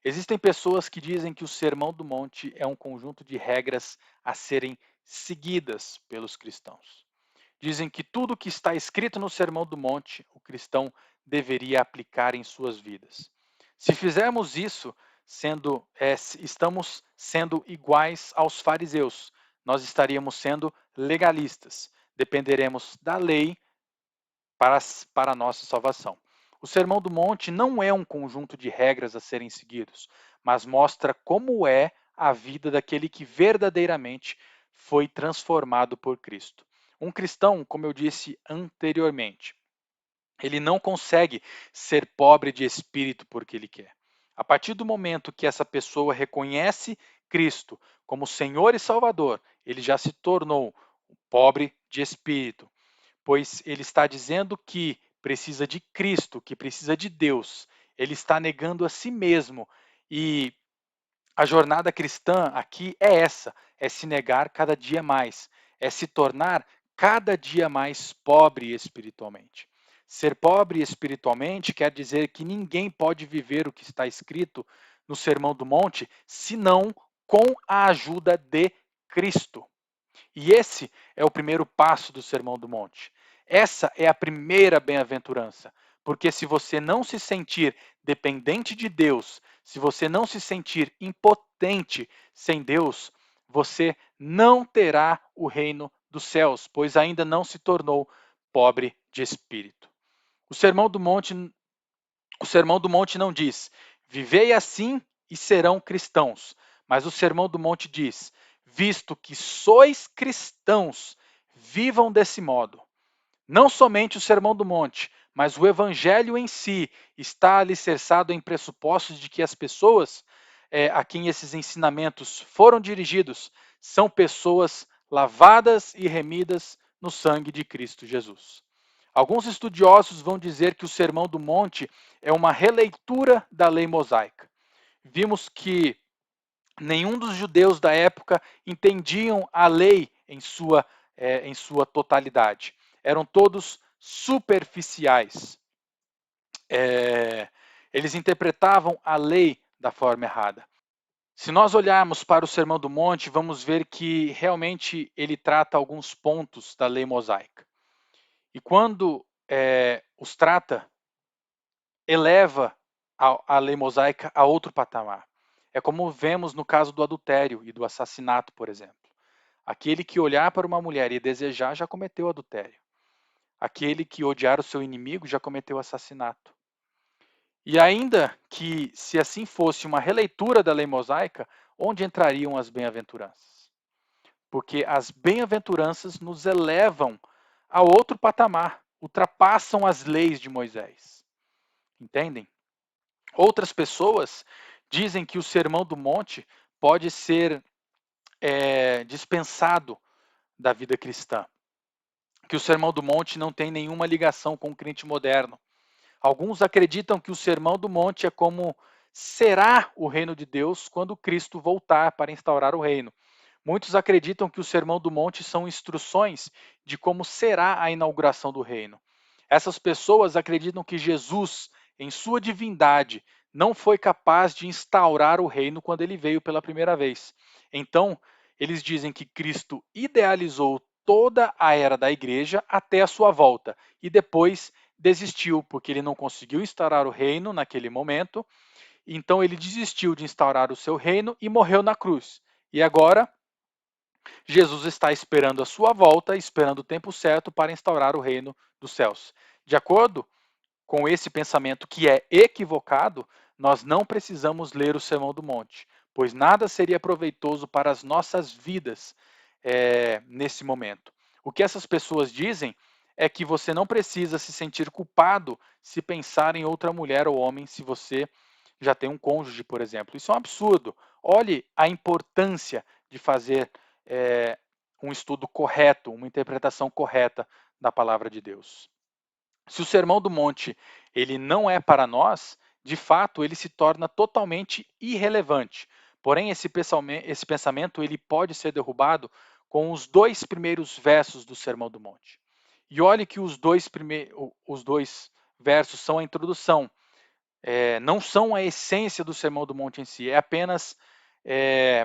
Existem pessoas que dizem que o Sermão do Monte é um conjunto de regras a serem seguidas pelos cristãos. Dizem que tudo que está escrito no Sermão do Monte, o cristão deveria aplicar em suas vidas. Se fizermos isso, estamos sendo iguais aos fariseus. Nós estaríamos sendo legalistas. Dependeremos da lei para a nossa salvação. O Sermão do Monte não é um conjunto de regras a serem seguidos, mas mostra como é a vida daquele que verdadeiramente foi transformado por Cristo. Um cristão, como eu disse anteriormente, ele não consegue ser pobre de espírito porque ele quer. A partir do momento que essa pessoa reconhece Cristo como Senhor e Salvador, ele já se tornou pobre de espírito, pois ele está dizendo que precisa de Cristo, que precisa de Deus. Ele está negando a si mesmo. E a jornada cristã aqui é essa: é se negar cada dia mais, é se tornar cada dia mais pobre espiritualmente. Ser pobre espiritualmente quer dizer que ninguém pode viver o que está escrito no Sermão do Monte, senão com a ajuda de Cristo. E esse é o primeiro passo do Sermão do Monte. Essa é a primeira bem-aventurança. Porque se você não se sentir dependente de Deus, se você não se sentir impotente sem Deus, você não terá o reino dos céus, pois ainda não se tornou pobre de espírito. O Sermão do Monte não diz: vivei assim e serão cristãos. Mas o Sermão do Monte diz: visto que sois cristãos, vivam desse modo. Não somente o Sermão do Monte, mas o Evangelho em si está alicerçado em pressupostos de que as pessoas a quem esses ensinamentos foram dirigidos são pessoas lavadas e remidas no sangue de Cristo Jesus. Alguns estudiosos vão dizer que o Sermão do Monte é uma releitura da lei mosaica. Vimos que nenhum dos judeus da época entendiam a lei em sua totalidade. Eram todos superficiais. Eles interpretavam a lei da forma errada. Se nós olharmos para o Sermão do Monte, vamos ver que realmente ele trata alguns pontos da lei mosaica. E quando os trata, eleva a lei mosaica a outro patamar. É como vemos no caso do adultério e do assassinato, por exemplo. Aquele que olhar para uma mulher e desejar já cometeu adultério. Aquele que odiar o seu inimigo já cometeu assassinato. E ainda que, se assim fosse uma releitura da lei mosaica, onde entrariam as bem-aventuranças? Porque as bem-aventuranças nos elevam a outro patamar, ultrapassam as leis de Moisés. Entendem? Outras pessoas dizem que o Sermão do Monte pode ser dispensado da vida cristã, que o Sermão do Monte não tem nenhuma ligação com o crente moderno. Alguns acreditam que o Sermão do Monte é como será o reino de Deus quando Cristo voltar para instaurar o reino. Muitos acreditam que o Sermão do Monte são instruções de como será a inauguração do reino. Essas pessoas acreditam que Jesus, em sua divindade, não foi capaz de instaurar o reino quando ele veio pela primeira vez. Então, eles dizem que Cristo idealizou toda a era da igreja até a sua volta e depois desistiu, porque ele não conseguiu instaurar o reino naquele momento. Então, ele desistiu de instaurar o seu reino e morreu na cruz. E agora, Jesus está esperando a sua volta, esperando o tempo certo para instaurar o reino dos céus. De acordo com esse pensamento que é equivocado, nós não precisamos ler o Sermão do Monte, pois nada seria proveitoso para as nossas vidas nesse momento. O que essas pessoas dizem é que você não precisa se sentir culpado se pensar em outra mulher ou homem se você já tem um cônjuge, por exemplo. Isso é um absurdo. Olhe a importância de fazer um estudo correto, uma interpretação correta da palavra de Deus. Se o Sermão do Monte ele não é para nós, de fato ele se torna totalmente irrelevante. Porém, esse pensamento ele pode ser derrubado com os 2 primeiros versos do Sermão do Monte. E olhe que os dois versos são a introdução, não são a essência do Sermão do Monte em si, é apenas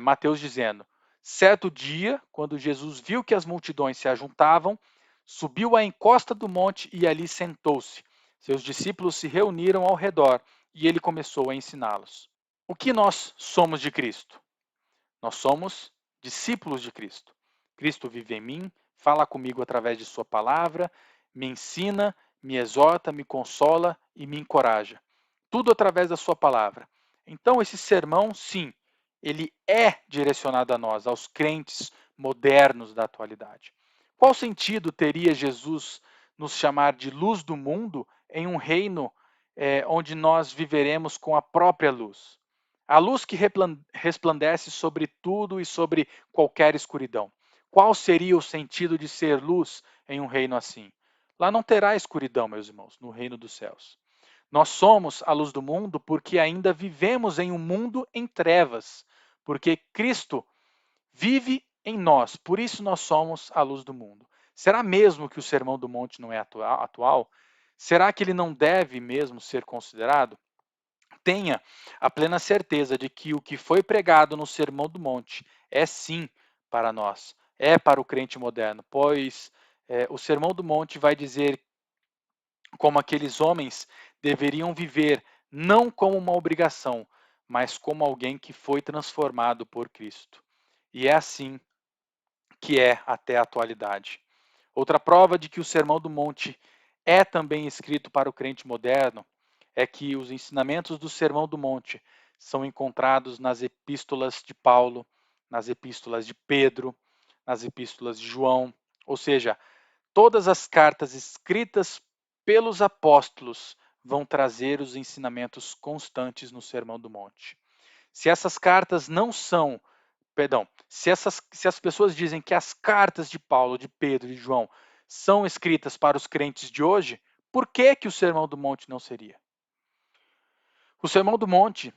Mateus dizendo: certo dia, quando Jesus viu que as multidões se ajuntavam, subiu à encosta do monte e ali sentou-se. Seus discípulos se reuniram ao redor e ele começou a ensiná-los. O que nós somos de Cristo? Nós somos discípulos de Cristo. Cristo vive em mim, fala comigo através de sua palavra, me ensina, me exorta, me consola e me encoraja. Tudo através da sua palavra. Então esse sermão, sim, ele é direcionado a nós, aos crentes modernos da atualidade. Qual sentido teria Jesus nos chamar de luz do mundo em um reino onde nós viveremos com a própria luz? A luz que resplandece sobre tudo e sobre qualquer escuridão. Qual seria o sentido de ser luz em um reino assim? Lá não terá escuridão, meus irmãos, no reino dos céus. Nós somos a luz do mundo porque ainda vivemos em um mundo em trevas, porque Cristo vive em nós, por isso nós somos a luz do mundo. Será mesmo que o Sermão do Monte não é atual? Será que ele não deve mesmo ser considerado? Tenha a plena certeza de que o que foi pregado no Sermão do Monte é sim para nós, é para o crente moderno, pois o Sermão do Monte vai dizer como aqueles homens deveriam viver, não como uma obrigação, mas como alguém que foi transformado por Cristo. E é assim que é até a atualidade. Outra prova de que o Sermão do Monte é também escrito para o crente moderno é que os ensinamentos do Sermão do Monte são encontrados nas epístolas de Paulo, nas epístolas de Pedro, nas epístolas de João, ou seja, todas as cartas escritas pelos apóstolos vão trazer os ensinamentos constantes no Sermão do Monte. Se essas cartas não são, perdão, se as pessoas dizem que as cartas de Paulo, de Pedro e de João são escritas para os crentes de hoje, por que que o Sermão do Monte não seria? O Sermão do Monte,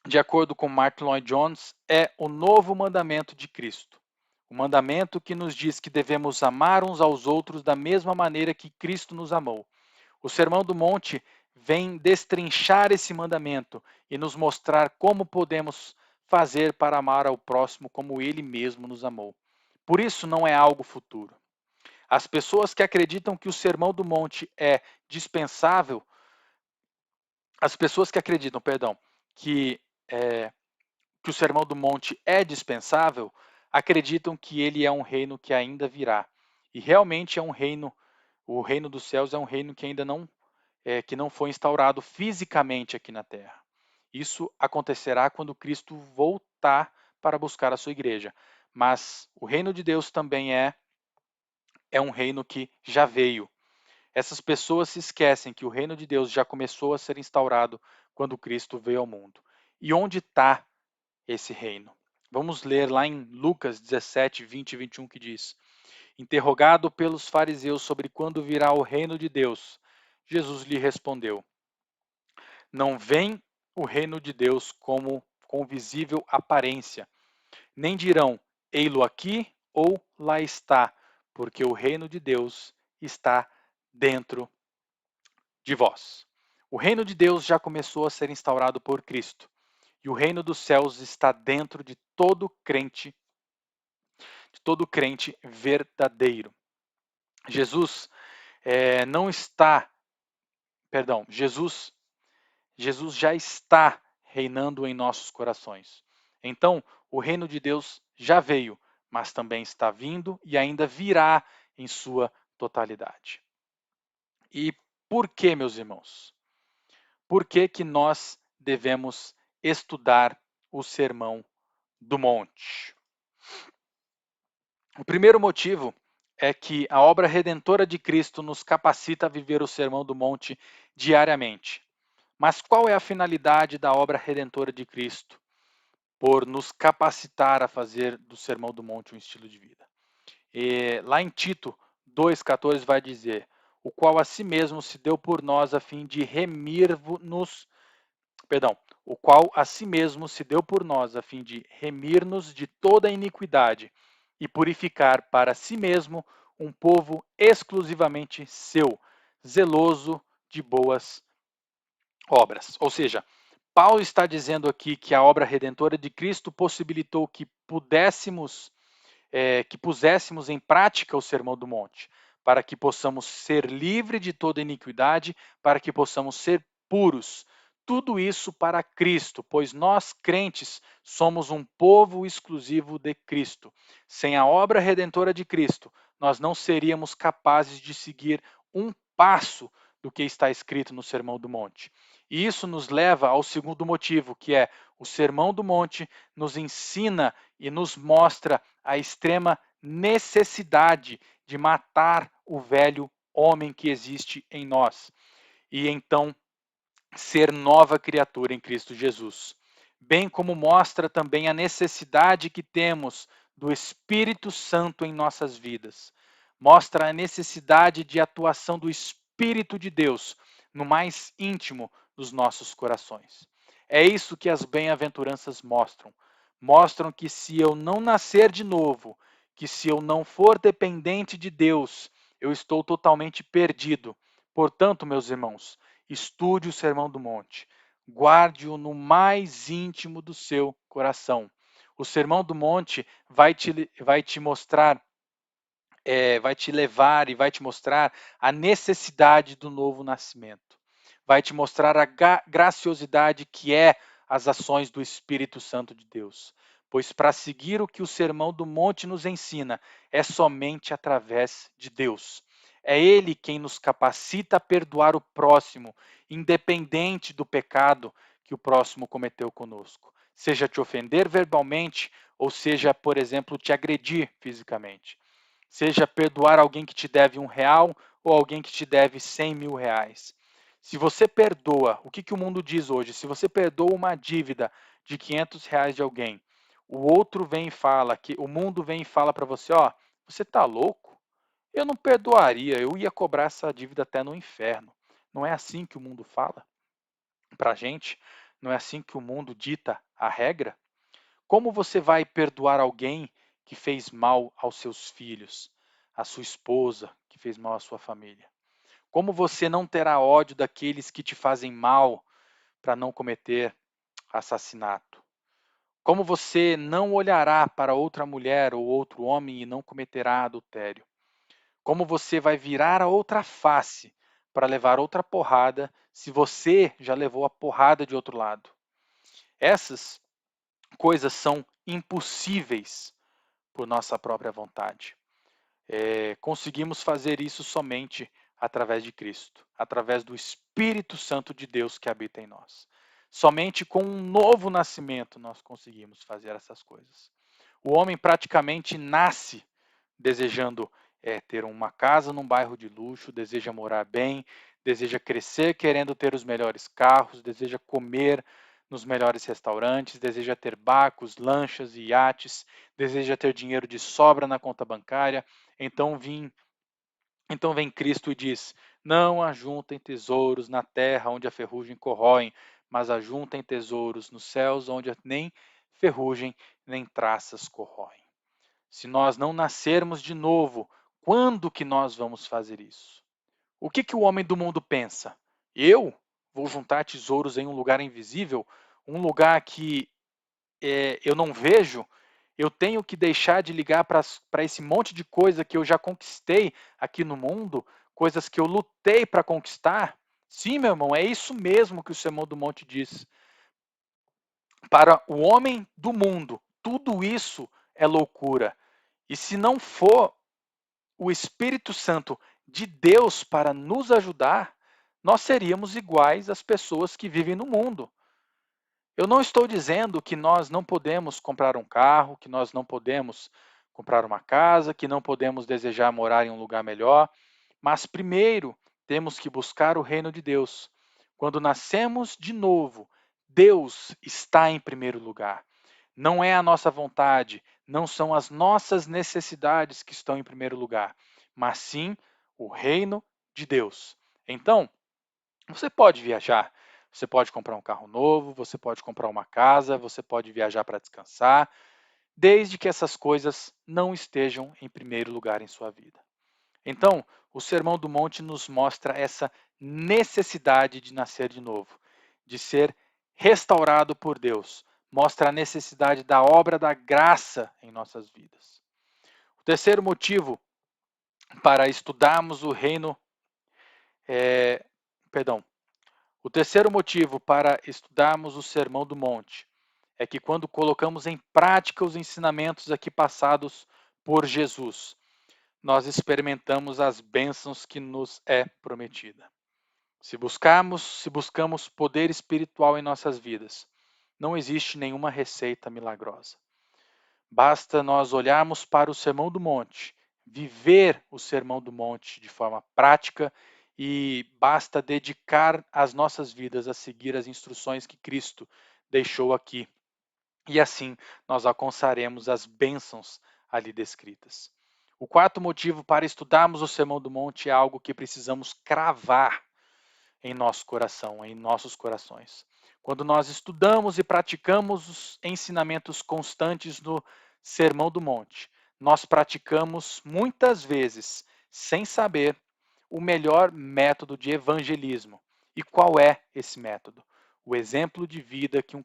de acordo com Martin Lloyd Jones, é o novo mandamento de Cristo. O mandamento que nos diz que devemos amar uns aos outros da mesma maneira que Cristo nos amou. O Sermão do Monte vem destrinchar esse mandamento e nos mostrar como podemos fazer para amar ao próximo como ele mesmo nos amou. Por isso não é algo futuro. As pessoas que acreditam que o Sermão do Monte é dispensável, as pessoas que acreditam, perdão, que o Sermão do Monte é dispensável, acreditam que ele é um reino que ainda virá. E realmente é um reino, o reino dos céus é um reino que ainda não que não foi instaurado fisicamente aqui na Terra. Isso acontecerá quando Cristo voltar para buscar a sua igreja. Mas o reino de Deus também é um reino que já veio. Essas pessoas se esquecem que o reino de Deus já começou a ser instaurado quando Cristo veio ao mundo. E onde está esse reino? Vamos ler lá em Lucas 17, 20 e 21 que diz: interrogado pelos fariseus sobre quando virá o reino de Deus, Jesus lhe respondeu: não vem o reino de Deus como com visível aparência, nem dirão, ei-lo aqui ou lá está, porque o reino de Deus está dentro de vós. O reino de Deus já começou a ser instaurado por Cristo, e o reino dos céus está dentro de todo crente verdadeiro. Jesus não está, perdão, Jesus já está reinando em nossos corações. Então, o reino de Deus já veio, mas também está vindo e ainda virá em sua totalidade. E por que, meus irmãos? Por que que nós devemos estudar o Sermão do Monte? O primeiro motivo é que a obra redentora de Cristo nos capacita a viver o Sermão do Monte diariamente. Mas qual é a finalidade da obra redentora de Cristo? Por nos capacitar a fazer do Sermão do Monte um estilo de vida. Lá em Tito 2,14 vai dizer, o qual a si mesmo se deu por nós a fim de remir-nos, o qual a si mesmo se deu por nós a fim de remir-nos de toda a iniquidade e purificar para si mesmo um povo exclusivamente seu, zeloso de boas obras. Ou seja, Paulo está dizendo aqui que a obra redentora de Cristo possibilitou que puséssemos em prática o Sermão do Monte, para que possamos ser livres de toda iniquidade, para que possamos ser puros. Tudo isso para Cristo, pois nós crentes somos um povo exclusivo de Cristo. Sem a obra redentora de Cristo, nós não seríamos capazes de seguir um passo do que está escrito no Sermão do Monte. E isso nos leva ao segundo motivo, que é o Sermão do Monte nos ensina e nos mostra a extrema necessidade de matar o velho homem que existe em nós e então ser nova criatura em Cristo Jesus. Bem como mostra também a necessidade que temos do Espírito Santo em nossas vidas. Mostra a necessidade de atuação do Espírito de Deus no mais íntimo dos nossos corações. É isso que as bem-aventuranças mostram. Mostram que se eu não nascer de novo, que se eu não for dependente de Deus, eu estou totalmente perdido. Portanto, meus irmãos, estude o Sermão do Monte, guarde-o no mais íntimo do seu coração. O Sermão do Monte vai te mostrar, vai te levar e vai te mostrar a necessidade do novo nascimento. Vai te mostrar a graciosidade que é as ações do Espírito Santo de Deus. Pois para seguir o que o Sermão do Monte nos ensina, é somente através de Deus. É Ele quem nos capacita a perdoar o próximo, independente do pecado que o próximo cometeu conosco. Seja te ofender verbalmente, ou seja, por exemplo, te agredir fisicamente. Seja perdoar alguém que te deve R$ 1 ou alguém que te deve R$ 100.000. Se você perdoa, o que o mundo diz hoje? Se você perdoa uma dívida de R$ 500 de alguém, o outro vem e fala, que o mundo vem e fala para você, ó, você tá louco? Eu não perdoaria, eu ia cobrar essa dívida até no inferno. Não é assim que o mundo fala para a gente? Não é assim que o mundo dita a regra? Como você vai perdoar alguém que fez mal aos seus filhos, à sua esposa, que fez mal à sua família? Como você não terá ódio daqueles que te fazem mal para não cometer assassinato? Como você não olhará para outra mulher ou outro homem e não cometerá adultério? Como você vai virar a outra face para levar outra porrada se você já levou a porrada de outro lado? Essas coisas são impossíveis por nossa própria vontade. Conseguimos fazer isso somente através de Cristo, através do Espírito Santo de Deus que habita em nós. Somente com um novo nascimento nós conseguimos fazer essas coisas. O homem praticamente nasce desejando ter uma casa num bairro de luxo, deseja morar bem, deseja crescer querendo ter os melhores carros, deseja comer nos melhores restaurantes, deseja ter barcos, lanchas e iates, deseja ter dinheiro de sobra na conta bancária. Então vem Cristo e diz: não ajuntem tesouros na terra onde a ferrugem corroem, mas ajuntem tesouros nos céus, onde nem ferrugem nem traças corroem. Se nós não nascermos de novo, quando que nós vamos fazer isso? O que o homem do mundo pensa? Eu vou juntar tesouros em um lugar invisível, um lugar que eu não vejo? Eu tenho que deixar de ligar para esse monte de coisa que eu já conquistei aqui no mundo, coisas que eu lutei para conquistar? Sim, meu irmão, é isso mesmo que o Sermão do Monte diz. Para o homem do mundo, tudo isso é loucura. E se não for o Espírito Santo de Deus para nos ajudar, nós seríamos iguais às pessoas que vivem no mundo. Eu não estou dizendo que nós não podemos comprar um carro, que nós não podemos comprar uma casa, que não podemos desejar morar em um lugar melhor, mas primeiro temos que buscar o reino de Deus. Quando nascemos de novo, Deus está em primeiro lugar. Não é a nossa vontade, não são as nossas necessidades que estão em primeiro lugar, mas sim o reino de Deus. Então, você pode viajar, você pode comprar um carro novo, você pode comprar uma casa, você pode viajar para descansar, desde que essas coisas não estejam em primeiro lugar em sua vida. Então, o Sermão do Monte nos mostra essa necessidade de nascer de novo, de ser restaurado por Deus. Mostra a necessidade da obra da graça em nossas vidas. O terceiro motivo para estudarmos o reino, o terceiro motivo para estudarmos o Sermão do Monte é que quando colocamos em prática os ensinamentos aqui passados por Jesus, nós experimentamos as bênçãos que nos é prometida. Se buscamos poder espiritual em nossas vidas, não existe nenhuma receita milagrosa. Basta nós olharmos para o Sermão do Monte, viver o Sermão do Monte de forma prática e basta dedicar as nossas vidas a seguir as instruções que Cristo deixou aqui. E assim nós alcançaremos as bênçãos ali descritas. O quarto motivo para estudarmos o Sermão do Monte é algo que precisamos cravar em nosso coração, em nossos corações. Quando nós estudamos e praticamos os ensinamentos constantes no Sermão do Monte, nós praticamos muitas vezes, sem saber, o melhor método de evangelismo. E qual é esse método? O exemplo de vida que um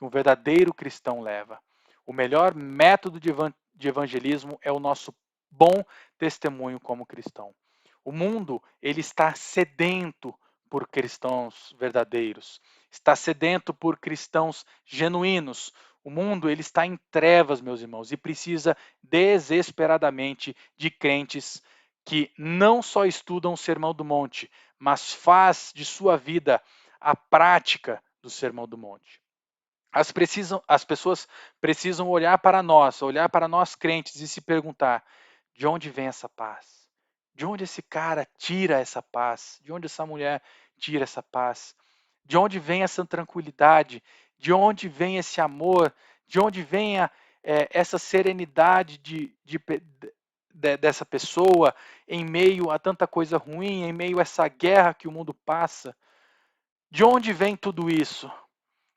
verdadeiro cristão leva. O melhor método de evangelismo é o nosso bom testemunho como cristão. O mundo, ele está sedento por cristãos verdadeiros, está sedento por cristãos genuínos. O mundo, ele está em trevas, meus irmãos, e precisa desesperadamente de crentes que não só estudam o Sermão do Monte, mas faz de sua vida a prática do Sermão do Monte. As pessoas precisam olhar para nós crentes e se perguntar: de onde vem essa paz? De onde esse cara tira essa paz? De onde essa mulher tira essa paz? De onde vem essa tranquilidade? De onde vem esse amor? De onde vem essa serenidade dessa pessoa em meio a tanta coisa ruim, em meio a essa guerra que o mundo passa? De onde vem tudo isso?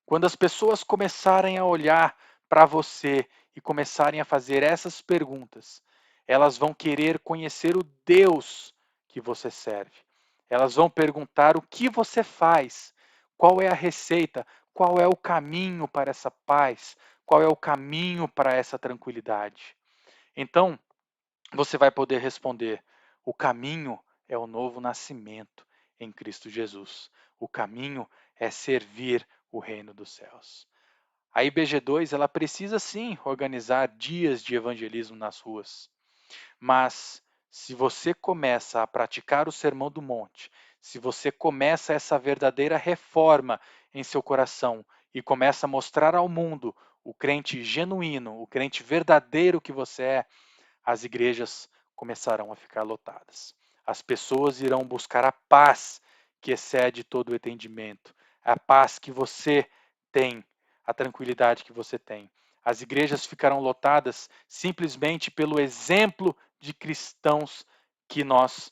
Quando as pessoas começarem a olhar para você e começarem a fazer essas perguntas, elas vão querer conhecer o Deus que você serve. Elas vão perguntar o que você faz, qual é a receita, qual é o caminho para essa paz, qual é o caminho para essa tranquilidade. Então, você vai poder responder: o caminho é o novo nascimento em Cristo Jesus. O caminho é servir o reino dos céus. A IBG2 ela precisa sim organizar dias de evangelismo nas ruas. Mas se você começa a praticar o Sermão do Monte, se você começa essa verdadeira reforma em seu coração e começa a mostrar ao mundo o crente genuíno, o crente verdadeiro que você é, as igrejas começarão a ficar lotadas. As pessoas irão buscar a paz que excede todo o entendimento, a paz que você tem, a tranquilidade que você tem. As igrejas ficarão lotadas simplesmente pelo exemplo de cristãos que nós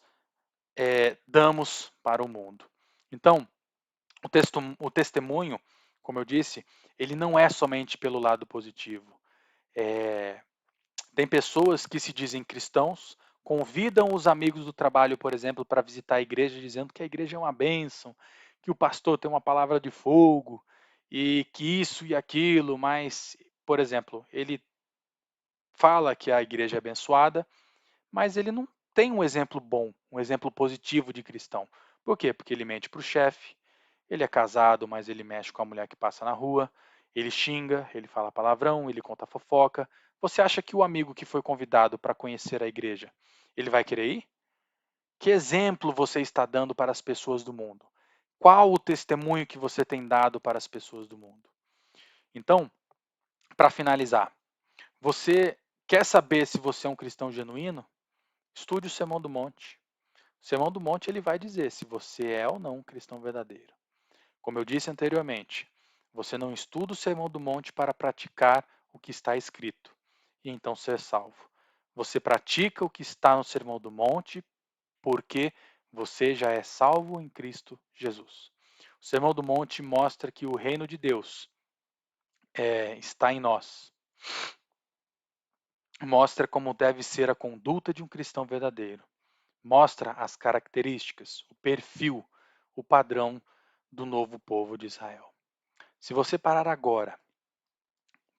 damos para o mundo. Então, o testemunho, como eu disse, ele não é somente pelo lado positivo. Tem pessoas que se dizem cristãos, convidam os amigos do trabalho, por exemplo, para visitar a igreja, dizendo que a igreja é uma bênção, que o pastor tem uma palavra de fogo, e que isso e aquilo, mas, por exemplo, ele fala que a igreja é abençoada, mas ele não tem um exemplo bom, um exemplo positivo de cristão. Por quê? Porque ele mente para o chefe, ele é casado, mas ele mexe com a mulher que passa na rua, ele xinga, ele fala palavrão, ele conta fofoca. Você acha que o amigo que foi convidado para conhecer a igreja, ele vai querer ir? Que exemplo você está dando para as pessoas do mundo? Qual o testemunho que você tem dado para as pessoas do mundo? Então, para finalizar, você quer saber se você é um cristão genuíno? Estude o Sermão do Monte. O Sermão do Monte ele vai dizer se você é ou não um cristão verdadeiro. Como eu disse anteriormente, você não estuda o Sermão do Monte para praticar o que está escrito e então ser salvo. Você pratica o que está no Sermão do Monte porque você já é salvo em Cristo Jesus. O Sermão do Monte mostra que o reino de Deus está em nós. Mostra como deve ser a conduta de um cristão verdadeiro. Mostra as características, o perfil, o padrão do novo povo de Israel. Se você parar agora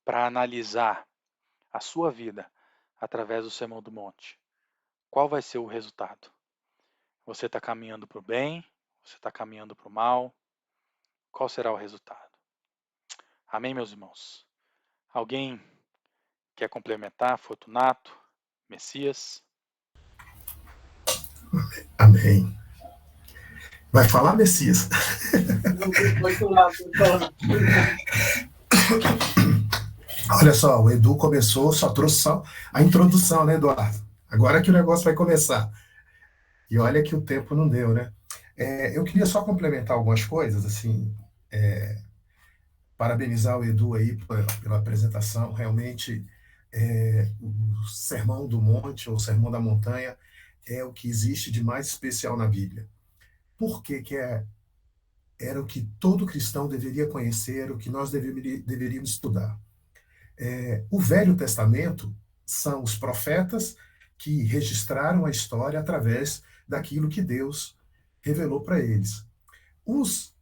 para analisar a sua vida através do Sermão do Monte, qual vai ser o resultado? Você está caminhando para o bem? Você está caminhando para o mal? Qual será o resultado? Amém, meus irmãos? Alguém quer complementar? Fortunato? Messias? Amém. Vai falar, Messias? Pode falar. Olha só, o Edu começou, só trouxe só a introdução, né, Eduardo? Agora que o negócio vai começar. E olha que o tempo não deu, né? Eu queria só complementar algumas coisas, assim, parabenizar o Edu aí pela apresentação. Realmente, o Sermão do Monte, ou Sermão da Montanha, é o que existe de mais especial na Bíblia. Por que era o que todo cristão deveria conhecer, o que nós deveríamos estudar? O Velho Testamento são os profetas que registraram a história através daquilo que Deus revelou para eles. Os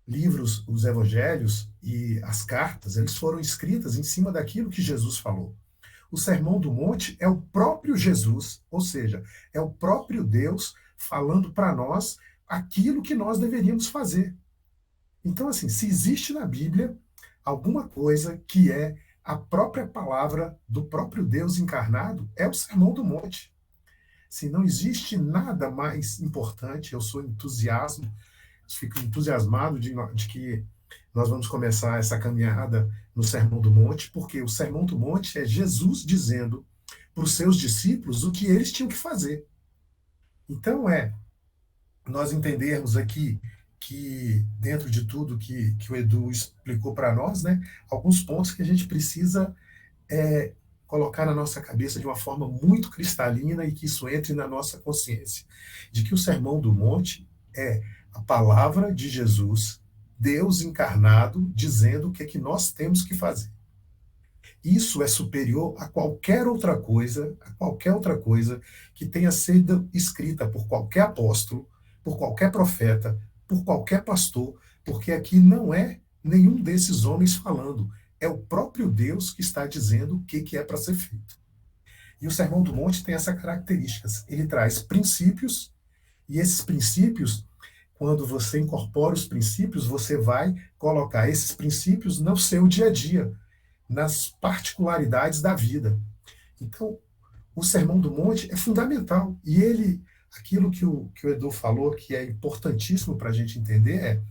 livros, os evangelhos e as cartas, eles foram escritas em cima daquilo que Jesus falou. O Sermão do Monte é o próprio Jesus, ou seja, é o próprio Deus falando para nós aquilo que nós deveríamos fazer. Então, assim, se existe na Bíblia alguma coisa que é a própria palavra do próprio Deus encarnado, é o Sermão do Monte. Se não existe nada mais importante, eu fico entusiasmado de que nós vamos começar essa caminhada no Sermão do Monte, porque o Sermão do Monte é Jesus dizendo para os seus discípulos o que eles tinham que fazer. Então, nós entendermos aqui que, dentro de tudo que o Edu explicou para nós, né, alguns pontos que a gente precisa colocar na nossa cabeça de uma forma muito cristalina e que isso entre na nossa consciência, de que o Sermão do Monte é a palavra de Jesus, Deus encarnado, dizendo o que é que nós temos que fazer. Isso é superior a qualquer outra coisa que tenha sido escrita por qualquer apóstolo, por qualquer profeta, por qualquer pastor, porque aqui não é nenhum desses homens falando, é o próprio Deus que está dizendo o que é para ser feito. E o Sermão do Monte tem essa característica, ele traz princípios, e esses princípios, quando você incorpora os princípios, você vai colocar esses princípios no seu dia a dia, nas particularidades da vida. Então, o Sermão do Monte é fundamental. E aquilo que o Edu falou, que é importantíssimo para a gente entender,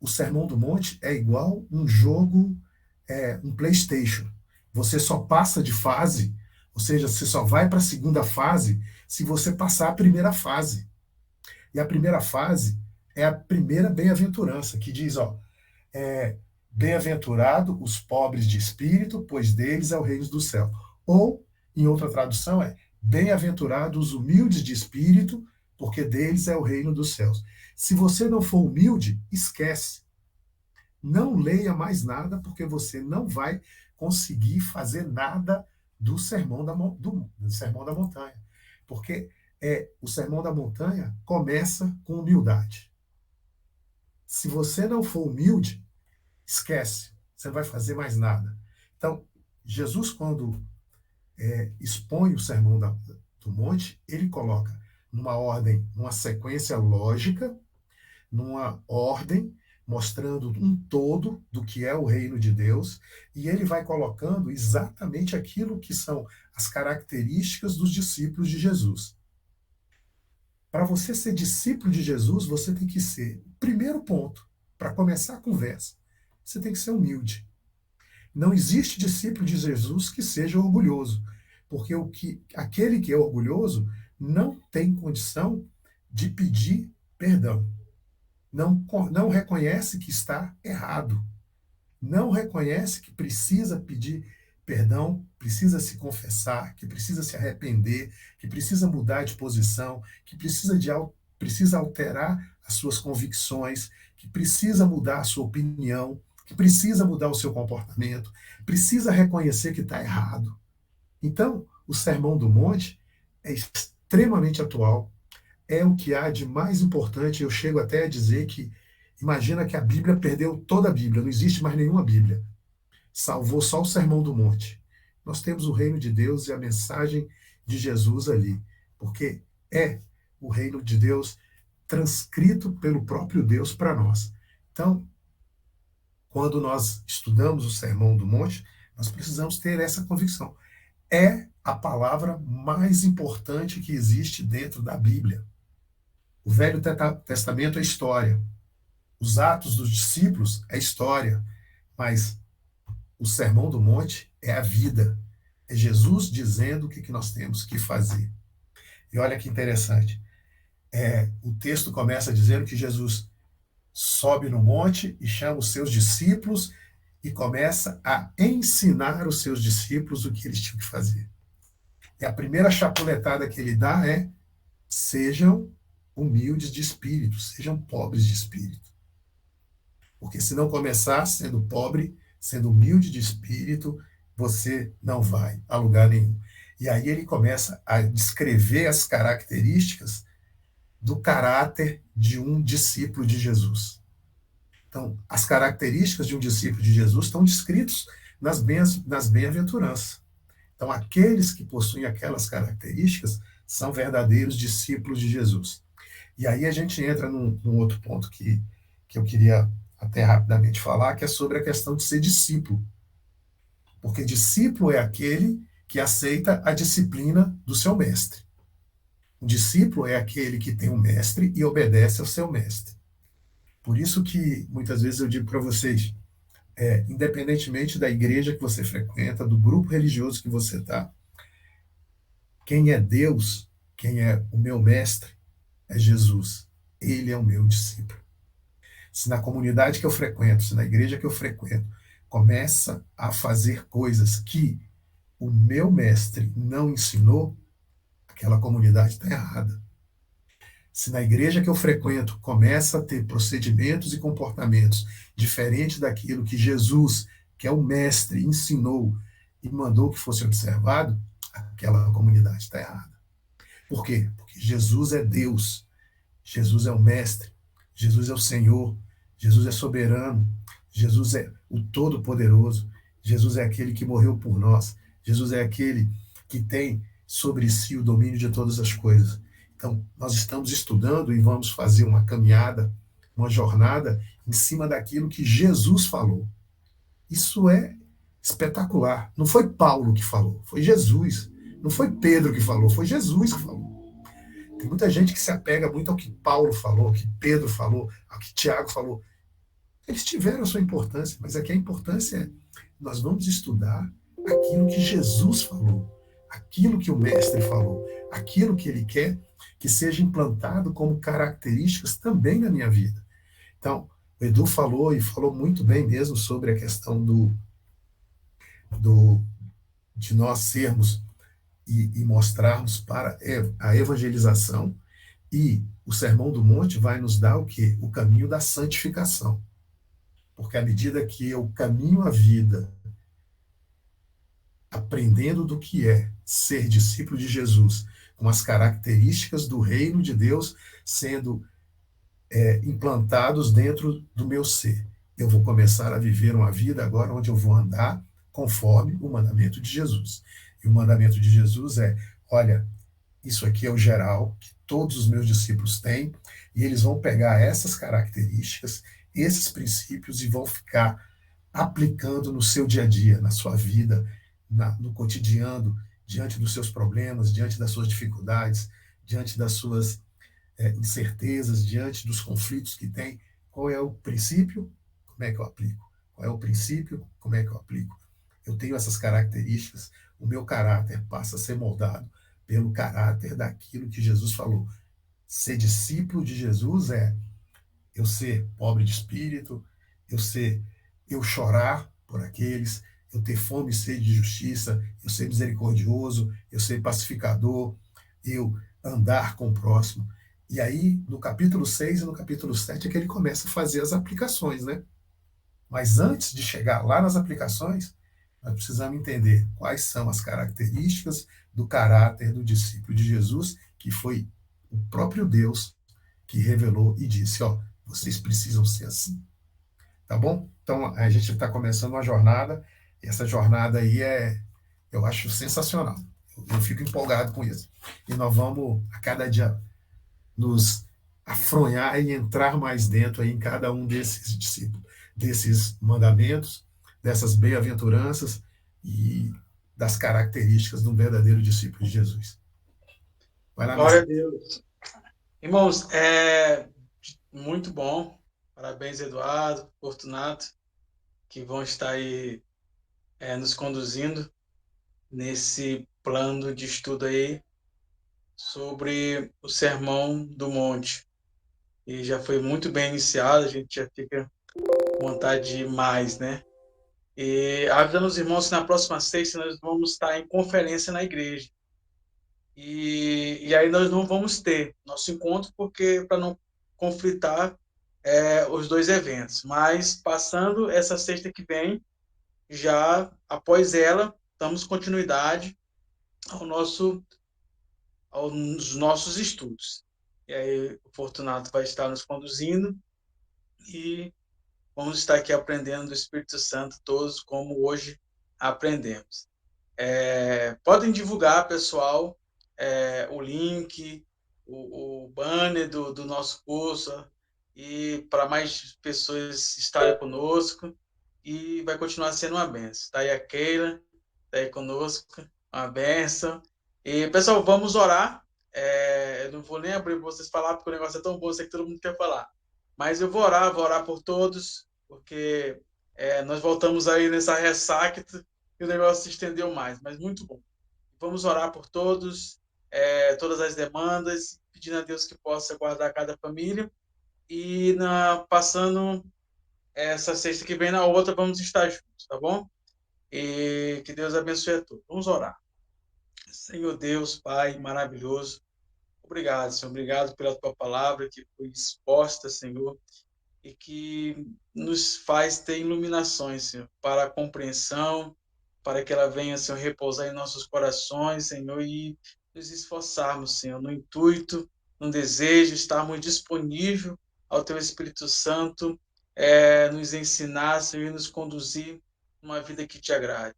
o Sermão do Monte é igual um jogo, um PlayStation. Você só passa de fase, ou seja, você só vai para a segunda fase se você passar a primeira fase. E a primeira fase é a primeira bem-aventurança, que diz, bem-aventurado os pobres de espírito, pois deles é o reino do céu. Ou, em outra tradução, bem-aventurado os humildes de espírito, porque deles é o reino dos céus. Se você não for humilde, esquece. Não leia mais nada, porque você não vai conseguir fazer nada do Sermão do Sermão da Montanha. Porque o Sermão da Montanha começa com humildade. Se você não for humilde, esquece, você não vai fazer mais nada. Então, Jesus, quando expõe o Sermão do Monte, ele coloca numa ordem, numa sequência lógica, numa ordem, mostrando um todo do que é o reino de Deus, e ele vai colocando exatamente aquilo que são as características dos discípulos de Jesus. Para você ser discípulo de Jesus, você tem que ser, primeiro ponto, para começar a conversa, você tem que ser humilde. Não existe discípulo de Jesus que seja orgulhoso, porque aquele que é orgulhoso não tem condição de pedir perdão. Não reconhece que está errado. Não reconhece que precisa pedir perdão, precisa se confessar, que precisa se arrepender, que precisa mudar de posição, que precisa alterar as suas convicções, que precisa mudar a sua opinião, que precisa mudar o seu comportamento, precisa reconhecer que está errado. Então, o Sermão do Monte é extremamente atual, é o que há de mais importante. Eu chego até a dizer que, imagina que a Bíblia perdeu toda a Bíblia, não existe mais nenhuma Bíblia. Salvou só o Sermão do Monte. Nós temos o reino de Deus e a mensagem de Jesus ali, porque é o reino de Deus transcrito pelo próprio Deus para nós. Então, quando nós estudamos o Sermão do Monte, nós precisamos ter essa convicção. É a palavra mais importante que existe dentro da Bíblia. O Velho Testamento é história. Os Atos dos Discípulos é história. Mas o Sermão do Monte é a vida. É Jesus dizendo o que nós temos que fazer. E olha que interessante. O texto começa dizendo que Jesus sobe no monte e chama os seus discípulos e começa a ensinar os seus discípulos o que eles tinham que fazer. E a primeira chapuletada que ele dá é: sejam humildes de espírito, sejam pobres de espírito. Porque se não começar sendo pobre, sendo humilde de espírito, você não vai a lugar nenhum. E aí ele começa a descrever as características do caráter de um discípulo de Jesus. Então, as características de um discípulo de Jesus estão descritas nas bem-aventuranças. Então, aqueles que possuem aquelas características são verdadeiros discípulos de Jesus. E aí a gente entra num outro ponto que eu queria até rapidamente falar, que é sobre a questão de ser discípulo. Porque discípulo é aquele que aceita a disciplina do seu mestre. O discípulo é aquele que tem um mestre e obedece ao seu mestre. Por isso que, muitas vezes, eu digo para vocês, independentemente da igreja que você frequenta, do grupo religioso que você está, quem é Deus, quem é o meu mestre, é Jesus. Ele é o meu discípulo. Se na comunidade que eu frequento, se na igreja que eu frequento, começa a fazer coisas que o meu mestre não ensinou, aquela comunidade está errada. Se na igreja que eu frequento começa a ter procedimentos e comportamentos diferentes daquilo que Jesus, que é o mestre, ensinou e mandou que fosse observado, aquela comunidade está errada. Por quê? Porque Jesus é Deus, Jesus é o mestre, Jesus é o Senhor, Jesus é soberano, Jesus é o Todo-Poderoso, Jesus é aquele que morreu por nós, Jesus é aquele que tem sobre si o domínio de todas as coisas. Então, nós estamos estudando e vamos fazer uma caminhada, uma jornada em cima daquilo que Jesus falou. Isso é espetacular. Não foi Paulo que falou, foi Jesus. Não foi Pedro que falou, foi Jesus que falou. Tem muita gente que se apega muito ao que Paulo falou, ao que Pedro falou, ao que Tiago falou. Eles tiveram a sua importância, mas aqui a importância é nós vamos estudar aquilo que Jesus falou, aquilo que o mestre falou, aquilo que ele quer que seja implantado como características também na minha vida. Então, o Edu falou, e falou muito bem mesmo, sobre a questão de nós sermos e mostrarmos para a evangelização, E o Sermão do Monte vai nos dar o quê? O caminho da santificação. Porque à medida que eu caminho a vida aprendendo do que é ser discípulo de Jesus, com as características do reino de Deus sendo implantados dentro do meu ser, eu vou começar a viver uma vida agora onde eu vou andar conforme o mandamento de Jesus. E o mandamento de Jesus é: olha, isso aqui é o geral que todos os meus discípulos têm, e eles vão pegar essas características, esses princípios, e vão ficar aplicando no seu dia a dia, na sua vida, no cotidiano, diante dos seus problemas, diante das suas dificuldades, diante das suas incertezas, diante dos conflitos que tem. Qual é o princípio? Como é que eu aplico? Qual é o princípio? Como é que eu aplico? Eu tenho essas características, o meu caráter passa a ser moldado pelo caráter daquilo que Jesus falou. Ser discípulo de Jesus é eu ser pobre de espírito, eu chorar por aqueles, eu ter fome e sede de justiça, eu ser misericordioso, eu ser pacificador, eu andar com o próximo. E aí, no capítulo 6 e no capítulo 7 é que ele começa a fazer as aplicações, né? Mas antes de chegar lá nas aplicações, nós precisamos entender quais são as características do caráter do discípulo de Jesus, que foi o próprio Deus que revelou e disse, ó, vocês precisam ser assim. Tá bom? Então, a gente está começando uma jornada, e essa jornada aí eu acho sensacional. Eu fico empolgado com isso. E nós vamos, a cada dia, nos afronhar e entrar mais dentro aí em cada um desses discípulos, desses mandamentos, dessas bem-aventuranças e das características de um verdadeiro discípulo de Jesus. Vai lá, Glória a Deus. Irmãos, muito bom. Parabéns, Eduardo, Fortunato, que vão estar aí nos conduzindo nesse plano de estudo aí sobre o Sermão do Monte. E já foi muito bem iniciado, a gente já fica com vontade de mais, né? E avisando os irmãos que na próxima sexta nós vamos estar em conferência na igreja. E aí nós não vamos ter nosso encontro, porque para não conflitar os dois eventos. Mas passando essa sexta que vem, já após ela, damos continuidade aos nossos estudos. E aí o Fortunato vai estar nos conduzindo e vamos estar aqui aprendendo do Espírito Santo todos, como hoje aprendemos. Podem divulgar, pessoal, o link, o banner do nosso curso, e para mais pessoas estarem conosco, e vai continuar sendo uma benção. Está aí a Keila, está aí conosco, uma benção. E, pessoal, vamos orar. Eu não vou nem abrir para vocês falar, porque o negócio é tão bom, eu sei que todo mundo quer falar. Mas eu vou orar por todos, porque nós voltamos aí nessa ressaca e o negócio se estendeu mais, mas muito bom. Vamos orar por todos, todas as demandas, pedindo a Deus que possa guardar cada família. E passando essa sexta que vem, na outra, vamos estar juntos, tá bom? E que Deus abençoe a todos. Vamos orar. Senhor Deus, Pai maravilhoso, obrigado, Senhor. Obrigado pela tua palavra que foi exposta, Senhor, e que nos faz ter iluminações, Senhor, para a compreensão, para que ela venha, Senhor, repousar em nossos corações, Senhor, e nos esforçarmos, Senhor, no intuito, no desejo, estarmos disponíveis ao Teu Espírito Santo, nos ensinar, Senhor, e nos conduzir numa vida que te agrade.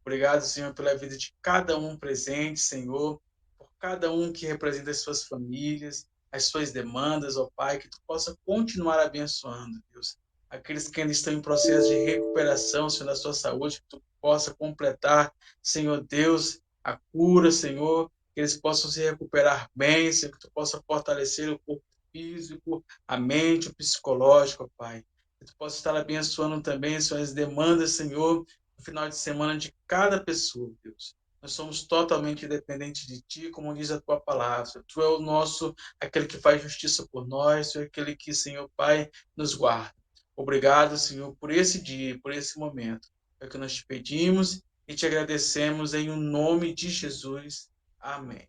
Obrigado, Senhor, pela vida de cada um presente, Senhor, por cada um que representa as suas famílias, as suas demandas, ó Pai, que tu possa continuar abençoando, Deus. Aqueles que ainda estão em processo de recuperação, Senhor, da sua saúde, que tu possa completar, Senhor Deus, a cura, Senhor, que eles possam se recuperar bem, Senhor, que tu possa fortalecer o corpo físico, a mente, o psicológico, ó Pai. Que tu possa estar abençoando também, Senhor, as demandas, Senhor, no final de semana de cada pessoa, Deus. Nós somos totalmente dependentes de Ti, como diz a Tua palavra. Tu é o nosso, aquele que faz justiça por nós, Tu é aquele que, Senhor Pai, nos guarda. Obrigado, Senhor, por esse dia, por esse momento. É o que nós te pedimos e te agradecemos em o nome de Jesus. Amém.